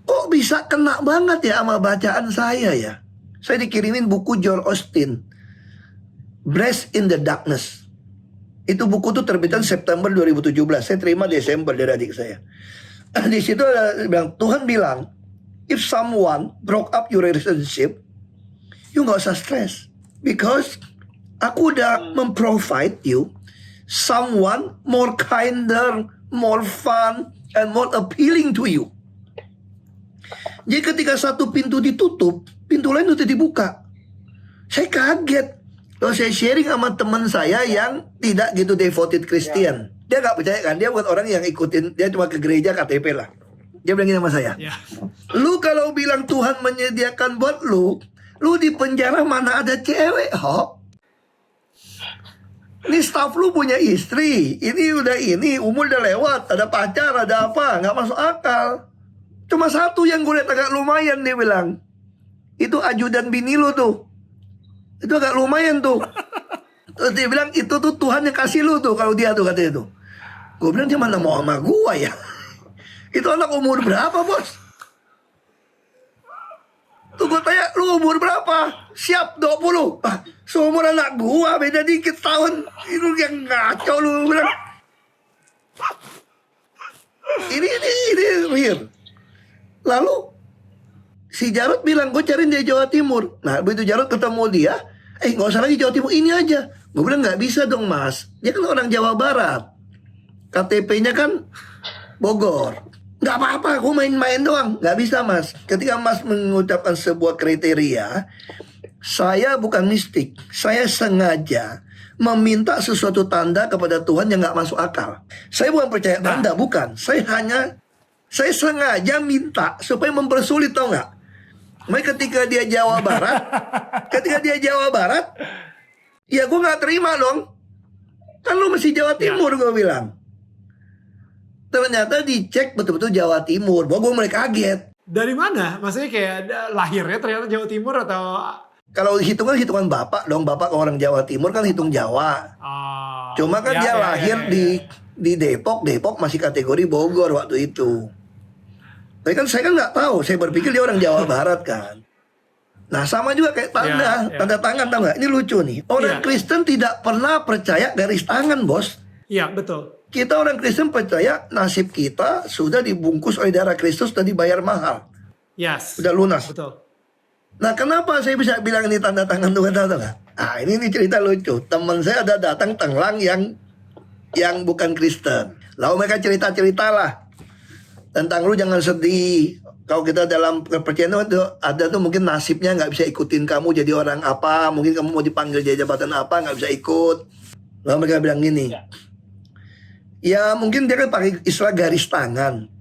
Kok bisa kena banget ya sama bacaan saya ya? Saya dikirimin buku Joel Osteen, Blessed in the Darkness. Itu buku tuh terbitan September 2017. Saya terima Desember dari adik saya. Di situ ada bilang, Tuhan bilang, if someone broke up your relationship, you nggak usah stress, because aku udah memprovide you someone more kinder, more fun, and more appealing to you. Jadi ketika satu pintu ditutup, pintu lain udah dibuka. Saya kaget. Lalu saya sharing sama teman saya yang tidak gitu devoted Christian. Dia nggak percaya kan, dia bukan orang yang ikutin, dia cuma ke gereja KTP lah. Dia bilang gini sama saya, Ya. lu kalau bilang Tuhan menyediakan buat lu di penjara mana ada cewek, Hop? Ini staff lu punya istri, ini umur udah lewat, ada pacar, ada apa, nggak masuk akal. Cuma satu yang gue lihat agak lumayan, dia bilang, itu ajudan bini lu tuh. Itu agak lumayan tuh. Terus dia bilang, itu tuh Tuhan yang kasih lu tuh, kalau dia tuh katanya tuh. Gue bilang, dia mana mau sama gue ya? Itu anak umur berapa, bos? Tuh gue tanya, lu umur berapa? Siap 20. Ah, seumur anak gua, beda dikit tahun. Itu yang ngaco lu bilang. Ini weird. Lalu si Jarod bilang, gue cariin dia Jawa Timur. Nah begitu Jarod ketemu dia, nggak usah lagi Jawa Timur, ini aja. Gue bilang, nggak bisa dong mas, dia kan orang Jawa Barat, KTP-nya kan Bogor. Nggak apa-apa, gue main-main doang. Nggak bisa mas. Ketika mas mengucapkan sebuah kriteria, saya bukan mistik, saya sengaja meminta sesuatu tanda kepada Tuhan yang nggak masuk akal. Saya bukan percaya tanda, bukan. Saya sengaja minta supaya mempersulit, tau nggak? Makanya ketika dia Jawa Barat, ya gue nggak terima dong. Kan lu masih Jawa Timur, gue bilang. Ternyata dicek betul-betul Jawa Timur. Bahwa gue mulai kaget. Dari mana? Maksudnya kayak lahirnya ternyata Jawa Timur atau? Kalau hitungan bapak dong. Bapak orang Jawa Timur kan hitung Jawa. Cuma kan dia lahir di Depok. Depok masih kategori Bogor waktu itu. Tapi kan saya kan nggak tahu. Saya berpikir dia orang Jawa Barat kan. Nah sama juga kayak tanda tangan, tau nggak? Ini lucu nih. Orang Kristen tidak pernah percaya garis tangan, bos. Iya betul. Kita orang Kristen percaya nasib kita sudah dibungkus oleh darah Kristus dan dibayar mahal. Yes. Udah lunas. Betul. Nah kenapa saya bisa bilang ini tanda tangan Tuhan, tahu nggak? Ah ini cerita lucu. Teman saya ada datang tenglang yang bukan Kristen. Lalu mereka cerita lah tentang lu jangan sedih. Kalau kita dalam kepercayaan itu ada tuh mungkin nasibnya nggak bisa ikutin kamu jadi orang apa. Mungkin kamu mau dipanggil jadi jabatan apa, nggak bisa ikut. Lalu mereka bilang gini. Ya mungkin dia kan pakai istilah garis tangan.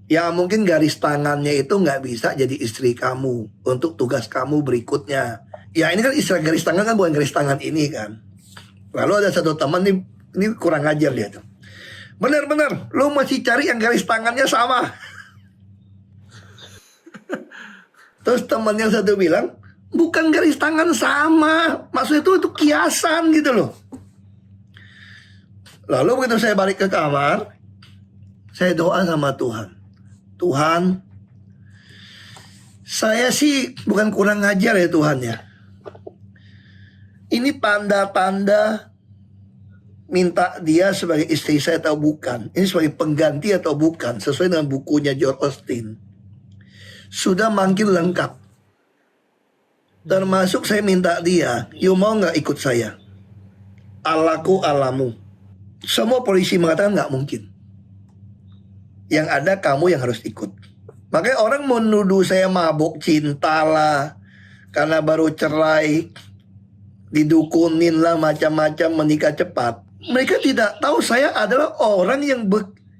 Ya mungkin garis tangannya itu nggak bisa jadi istri kamu untuk tugas kamu berikutnya. Ya ini kan istilah garis tangan kan bukan garis tangan ini kan. Lalu ada satu teman nih, ini kurang ajar dia tuh. Bener-bener, lu masih cari yang garis tangannya sama. Terus teman yang satu bilang, bukan garis tangan sama, maksudnya itu kiasan gitu loh. Lalu begitu saya balik ke kamar, saya doa sama Tuhan. Tuhan, saya sih bukan kurang ajar ya Tuhan ya. Ini tanda-tanda minta dia sebagai istri saya atau bukan, ini sebagai pengganti atau bukan, sesuai dengan bukunya George Austin, sudah manggil lengkap. Termasuk saya minta dia, you mau nggak ikut saya? Allahku Allahmu. Semua polisi mengatakan nggak mungkin. Yang ada kamu yang harus ikut. Makanya orang menuduh saya mabuk cinta lah, karena baru cerai, didukunin lah macam-macam, menikah cepat. Mereka tidak tahu saya adalah orang yang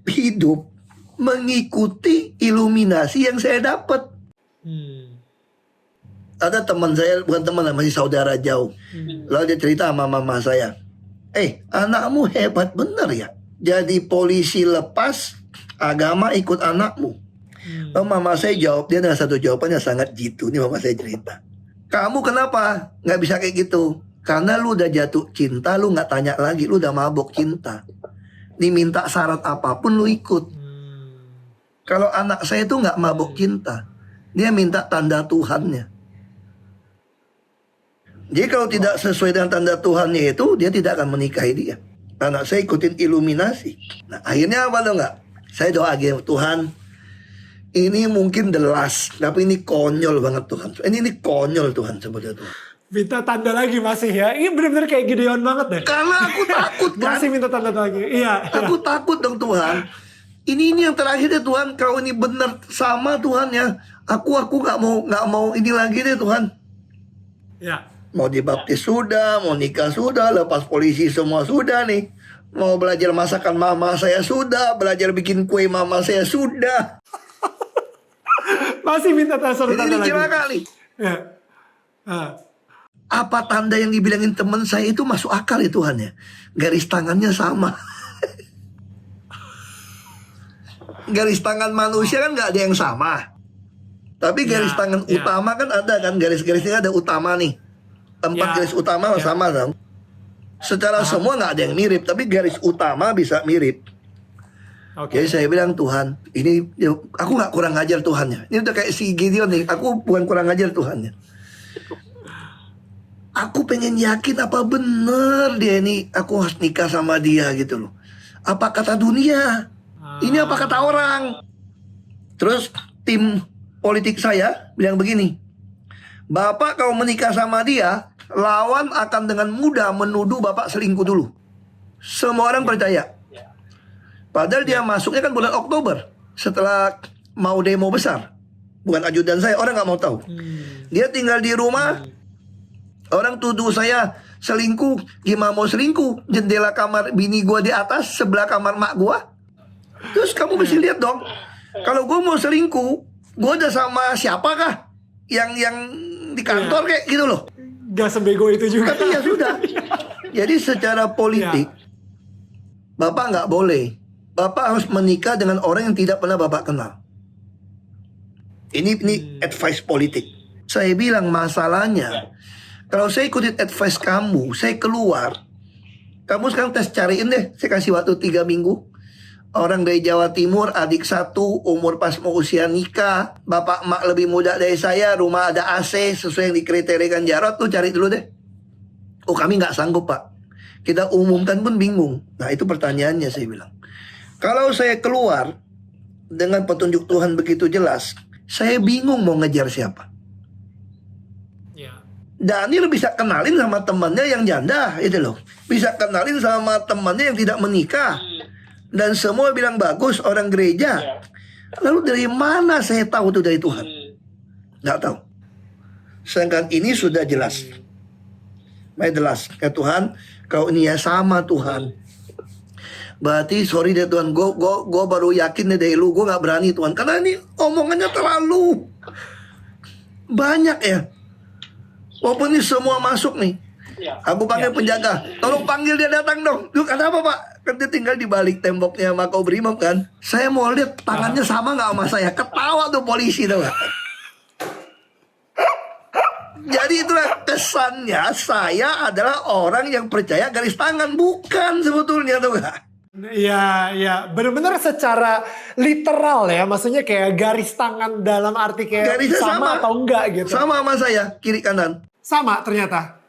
hidup mengikuti iluminasi yang saya dapat. Ada teman saya, bukan teman, masih saudara jauh. Lalu dia cerita sama mama saya, anakmu hebat bener ya. Jadi polisi lepas agama ikut anakmu. Lalu mama saya jawab, dia ada satu jawabannya sangat jitu. Ini mama saya cerita, kamu kenapa nggak bisa kayak gitu? Karena lu udah jatuh cinta, lu nggak tanya lagi, lu udah mabok cinta. Diminta syarat apapun lu ikut. Kalau anak saya itu nggak mabok cinta, dia minta tanda Tuhannya. Jadi kalau tidak sesuai dengan tanda Tuhannya itu, dia tidak akan menikahi dia. Anak saya ikutin iluminasi. Nah akhirnya apa lo nggak? Saya doa aja, Tuhan, ini mungkin the last, tapi ini konyol banget Tuhan. Ini konyol Tuhan sebetulnya Tuhan. Minta tanda lagi masih ya. Ini benar-benar kayak Gideon banget deh. Karena aku takut kan. Masih minta tanda lagi. Iya. Aku takut dong Tuhan. Ini yang terakhir deh Tuhan. Kalau ini benar sama Tuhan ya. Aku nggak mau ini lagi deh Tuhan. Ya. Mau dibaptis sudah, mau nikah sudah, lepas polisi semua sudah nih. Mau belajar masakan mama saya sudah, belajar bikin kue mama saya sudah. Masih minta tanda lagi. Ini gila kali. Ya. Apa tanda yang dibilangin teman saya itu masuk akal ya Tuhan ya? Garis tangannya sama. Garis tangan manusia kan nggak ada yang sama. Tapi garis tangan utama kan ada kan, garis-garisnya ada utama nih. 4 garis utama sama dong. Secara semua nggak ada yang mirip, tapi garis utama bisa mirip. Jadi saya bilang Tuhan, ini aku nggak kurang ajar Tuhannya. Ini udah kayak si Gideon nih, aku bukan kurang ajar Tuhannya. Aku pengen yakin apa bener dia ini, aku harus nikah sama dia gitu loh. Apa kata dunia? Ini apa kata orang? Terus tim politik saya bilang begini, Bapak kalau menikah sama dia, lawan akan dengan mudah menuduh Bapak selingkuh dulu. Semua orang percaya. Padahal dia masuknya kan bulan Oktober, setelah mau demo besar. Bukan ajudan saya, orang gak mau tahu. Dia tinggal di rumah. Orang tuduh saya selingkuh. Gimana mau selingkuh? Jendela kamar bini gue di atas, sebelah kamar mak gue. Terus kamu mesti lihat dong. Kalau gue mau selingkuh, gue udah sama siapakah? Yang di kantor kayak gitu loh. Gak sebego itu juga. Tapi ya sudah. Jadi secara politik, Bapak nggak boleh. Bapak harus menikah dengan orang yang tidak pernah Bapak kenal. Ini advice politik. Saya bilang masalahnya, kalau saya ikutin advice kamu, saya keluar. Kamu sekarang tes cariin deh. Saya kasih waktu 3 minggu. Orang dari Jawa Timur, adik 1, umur pas mau usia nikah. Bapak emak lebih muda dari saya, rumah ada AC, sesuai yang dikriterikan Jarod. Tuh cari dulu deh. Oh kami nggak sanggup Pak. Kita umumkan pun bingung. Nah itu pertanyaannya saya bilang. Kalau saya keluar dengan petunjuk Tuhan begitu jelas, saya bingung mau ngejar siapa. Daniel bisa kenalin sama temannya yang janda, itu loh. Bisa kenalin sama temannya yang tidak menikah. Dan semua bilang bagus, orang gereja. Lalu dari mana saya tahu itu dari Tuhan? Nggak tahu. Sedangkan ini sudah jelas. Baik jelas. Ya Tuhan, kalau ini ya sama Tuhan. Berarti sorry deh Tuhan, gue baru yakin deh dari lu, gue nggak berani Tuhan. Karena ini omongannya terlalu banyak ya. Walaupun ini semua masuk nih. Aku panggil penjaga. Tolong panggil dia datang dong. Lu kenapa Pak? Kan dia tinggal di balik temboknya Makobrimob kan. Saya mau lihat tangannya sama gak sama saya. Ketawa tuh polisi tau gak. Jadi itulah kesannya saya adalah orang yang percaya garis tangan. Bukan sebetulnya tau gak. Iya. Benar-benar secara literal ya. Maksudnya kayak garis tangan dalam arti kayak garisnya sama atau enggak gitu. Sama saya, kiri kanan. Sama ternyata.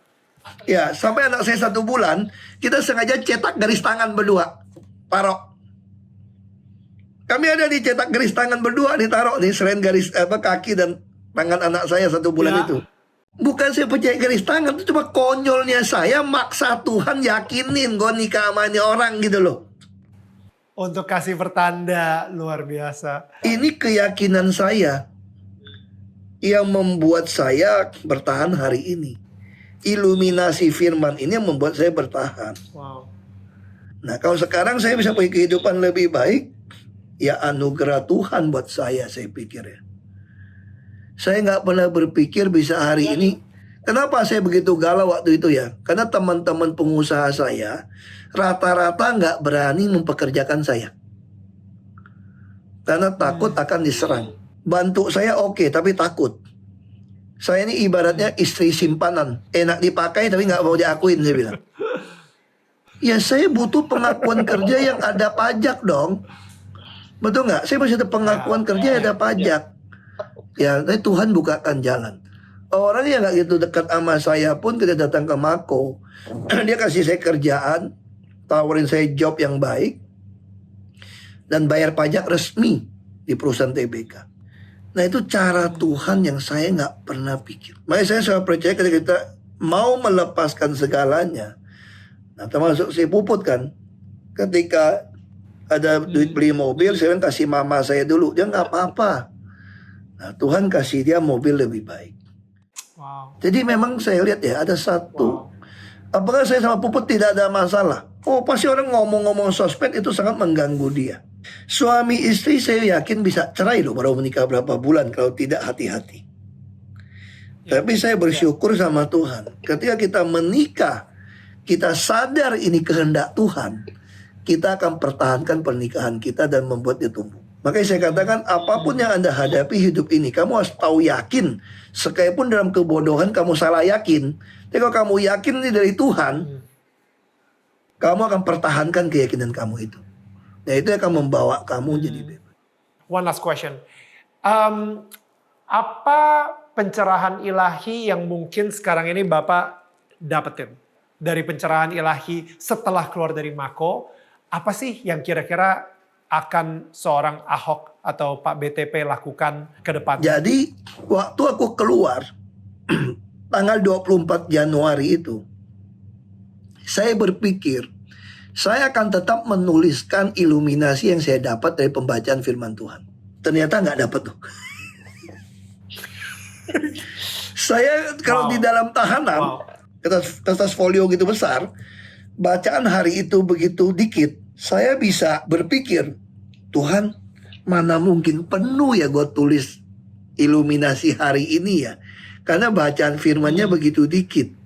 Ya, sampai anak saya 1 bulan, kita sengaja cetak garis tangan berdua. Taruh. Kami ada dicetak garis tangan berdua, ditaruh nih selain garis kaki dan tangan anak saya 1 bulan Ya. itu. Bukan saya percaya garis tangan, itu cuma konyolnya saya maksa Tuhan yakinin gue nikah sama ini orang gitu loh. Untuk kasih pertanda luar biasa. Ini keyakinan saya yang membuat saya bertahan hari ini. Iluminasi firman ini yang membuat saya bertahan. Wow. Nah, kalau sekarang saya bisa punya kehidupan lebih baik, ya anugerah Tuhan buat saya pikir ya. Saya nggak pernah berpikir bisa hari ini. Kenapa saya begitu galau waktu itu ya? Karena teman-teman pengusaha saya rata-rata nggak berani mempekerjakan saya. Karena takut akan diserang. Bantu saya oke, tapi takut. Saya ini ibaratnya istri simpanan. Enak dipakai tapi nggak mau diakuin, saya bilang. Ya saya butuh pengakuan kerja yang ada pajak dong. Betul nggak? Saya masih ada pengakuan kerja yang ada pajak. Ya, tapi Tuhan bukakan jalan. Orang yang nggak gitu dekat sama saya pun ketika datang ke Mako, dia kasih saya kerjaan, tawarin saya job yang baik, dan bayar pajak resmi di perusahaan TBK. Nah itu cara Tuhan yang saya nggak pernah pikir. Makanya saya selalu percaya ketika kita mau melepaskan segalanya. Nah termasuk si Puput kan, ketika ada duit beli mobil, saya kan kasih mama saya dulu. Dia nggak apa-apa. Nah Tuhan kasih dia mobil lebih baik. Wow. Jadi memang saya lihat ya ada satu. Apakah saya sama Puput tidak ada masalah? Oh pasti orang ngomong-ngomong sosmed itu sangat mengganggu dia. Suami istri saya yakin bisa cerai loh baru menikah berapa bulan kalau tidak hati-hati. Tapi saya bersyukur sama Tuhan. Ketika kita menikah, kita sadar ini kehendak Tuhan. Kita akan pertahankan pernikahan kita dan membuat dia tumbuh. Makanya saya katakan apapun yang Anda hadapi hidup ini, kamu harus tahu yakin. Sekalipun dalam kebodohan kamu salah yakin. Tapi kalau kamu yakin ini dari Tuhan, kamu akan pertahankan keyakinan kamu itu. Nah itu akan membawa kamu jadi bebas. One last question. Apa pencerahan ilahi yang mungkin sekarang ini Bapak dapetin? Dari pencerahan ilahi setelah keluar dari Mako, apa sih yang kira-kira akan seorang Ahok atau Pak BTP lakukan ke depan? Jadi waktu aku keluar tanggal 24 Januari itu, saya berpikir saya akan tetap menuliskan iluminasi yang saya dapat dari pembacaan firman Tuhan. Ternyata nggak dapat tuh. Saya kalau di dalam tahanan, kertas folio gitu besar, bacaan hari itu begitu dikit, saya bisa berpikir, Tuhan, mana mungkin penuh ya gue tulis iluminasi hari ini ya. Karena bacaan firmannya begitu dikit.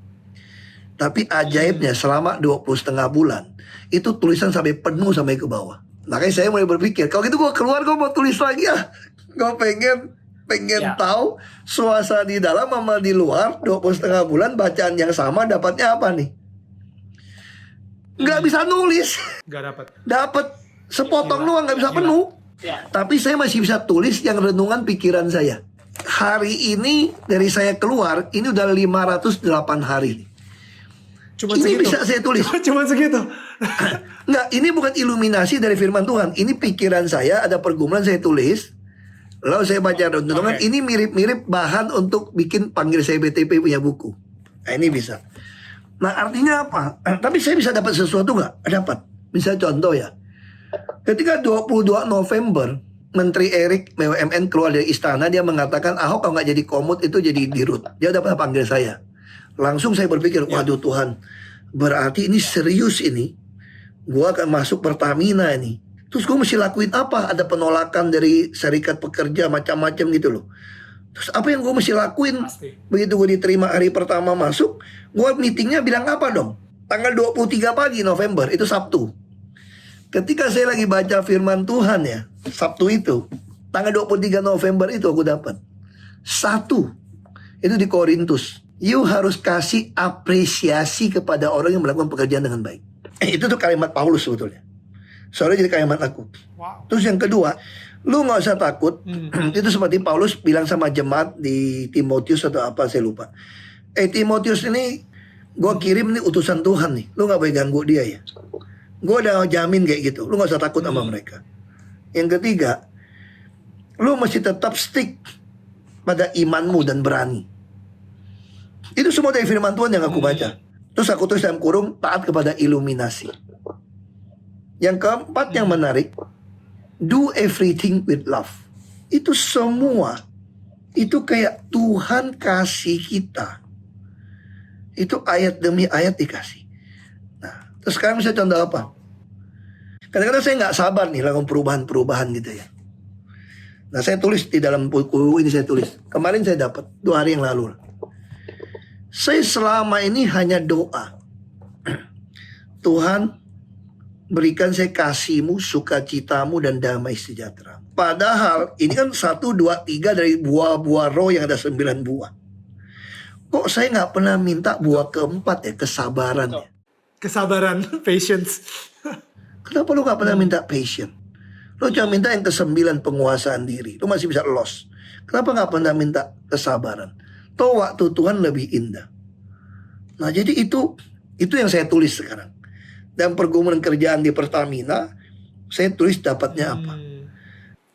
Tapi ajaibnya selama 20,5 bulan, itu tulisan sampai penuh sampai ke bawah. Makanya saya mulai berpikir, kalau gitu gue keluar gue mau tulis lagi ya. Gue pengen tahu suasana di dalam sama di luar 20,5 bulan bacaan yang sama dapatnya apa nih? Nggak bisa nulis. Nggak dapat. Dapat sepotong doang, nggak bisa penuh. Tapi saya masih bisa tulis yang renungan pikiran saya. Hari ini dari saya keluar, ini udah 508 hari. Cuma Ini segitu. bisa saya tulis. Cuma segitu. Nggak, ini bukan iluminasi dari firman Tuhan. Ini pikiran saya, ada pergumulan saya tulis. Lalu saya baca renungan, ini mirip-mirip bahan untuk bikin panggil saya BTP punya buku. Nah ini bisa. Nah artinya apa? Tapi saya bisa dapat sesuatu nggak? Dapat. Misalnya contoh ya. Ketika 22 November, Menteri Erik BUMN keluar dari istana, dia mengatakan Ahok kalau nggak jadi komut itu jadi dirut. Dia dapat panggil saya. Langsung saya berpikir, waduh Tuhan, berarti ini serius ini. Gua akan masuk Pertamina ini. Terus gue mesti lakuin apa? Ada penolakan dari serikat pekerja macam-macam gitu loh. Terus apa yang gue mesti lakuin? Pasti. Begitu gue diterima hari pertama masuk, gue meetingnya bilang apa dong? Tanggal 23 pagi November, itu Sabtu. Ketika saya lagi baca firman Tuhan ya, Sabtu itu, tanggal 23 November itu aku dapat. 1, itu di Korintus. You harus kasih apresiasi kepada orang yang melakukan pekerjaan dengan baik. Itu tuh kalimat Paulus sebetulnya. Soalnya jadi kalimat aku. Wow. Terus yang kedua, lu gak usah takut. Itu seperti Paulus bilang sama jemaat di Timotius atau apa saya lupa. Timotius ini gue kirim nih utusan Tuhan nih, lu gak boleh ganggu dia ya. Gue udah jamin kayak gitu, lu gak usah takut sama mereka. Yang ketiga, lu mesti tetap stick pada imanmu dan berani. Itu semua dari firman Tuhan yang aku baca. Terus aku tulis dalam kurung, taat kepada iluminasi. Yang keempat yang menarik, do everything with love. Itu semua, itu kayak Tuhan kasih kita. Itu ayat demi ayat dikasih. Nah, terus sekarang bisa contoh apa? Kadang-kadang saya nggak sabar nih lakukan perubahan-perubahan gitu ya. Nah, saya tulis di dalam buku ini, saya tulis. Kemarin saya dapat 2 hari yang lalu. Saya selama ini hanya doa. Tuhan, berikan saya kasih-Mu, sukacitamu, dan damai sejahtera. Padahal ini kan 1, 2, 3 dari buah-buah roh yang ada 9 buah. Kok saya nggak pernah minta buah keempat ya, kesabaran ya? Kesabaran, patience. Kenapa lu nggak pernah minta patience? Lu cuma minta yang ke-9, penguasaan diri. Lu masih bisa loss. Kenapa nggak pernah minta kesabaran? Toh waktu Tuhan lebih indah. Nah jadi itu yang saya tulis sekarang. Dan pergumulan kerjaan di Pertamina, saya tulis dapatnya apa.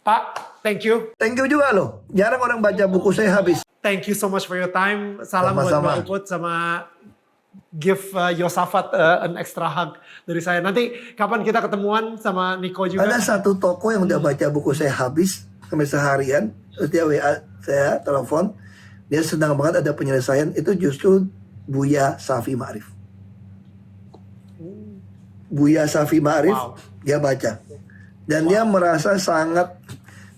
Pak, thank you. Thank you juga loh. Jarang orang baca buku saya habis. Thank you so much for your time. Salam buat Sama-sama. Mbak Uput sama give Yosafat an extra hug dari saya. Nanti kapan kita ketemuan sama Niko juga? Ada satu toko yang udah baca buku saya habis sampai seharian. Terus dia WA saya, telepon. Dia senang banget ada penyelesaian. Itu justru Buya Safi Ma'arif. Buya Safi Ma'arif, Wow. dia baca. Dan dia merasa sangat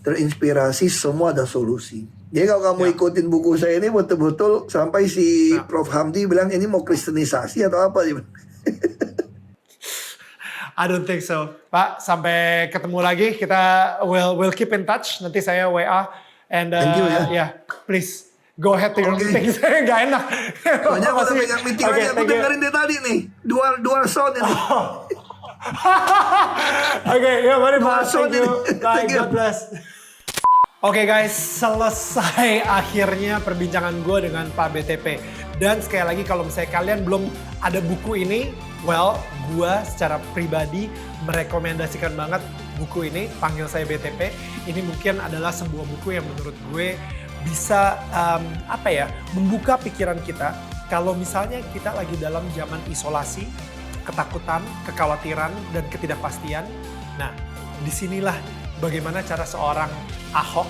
terinspirasi, semua ada solusi. Jadi kalau kamu ikutin buku saya ini betul-betul sampai si Prof. Hamdi bilang ini mau kristenisasi atau apa. I don't think so. Pak, sampai ketemu lagi. Kita will keep in touch. Nanti saya WA. And Thank you ya. yeah, please go ahead to your Oke. meeting. Saya nggak enak. Soalnya kalau Makasih. pegang meeting Oke, aja, aku thank you. dengerin dia tadi nih. Dual sound ini. Oke, ya mari Pak. Dual sound Thank you. ini. Bye, Thank you. God bless. Oke guys, selesai akhirnya perbincangan gue dengan Pak BTP. Dan sekali lagi kalau misalnya kalian belum ada buku ini, well, gue secara pribadi merekomendasikan banget buku ini, Panggil Saya BTP. Ini mungkin adalah sebuah buku yang menurut gue bisa membuka pikiran kita. Kalau misalnya kita lagi dalam zaman isolasi, ketakutan, kekhawatiran, dan ketidakpastian. Nah, disinilah bagaimana cara seorang Ahok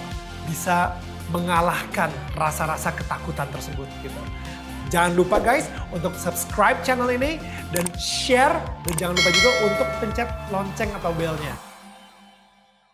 bisa mengalahkan rasa-rasa ketakutan tersebut gitu. Jangan lupa guys untuk subscribe channel ini dan share, dan jangan lupa juga untuk pencet lonceng atau belnya.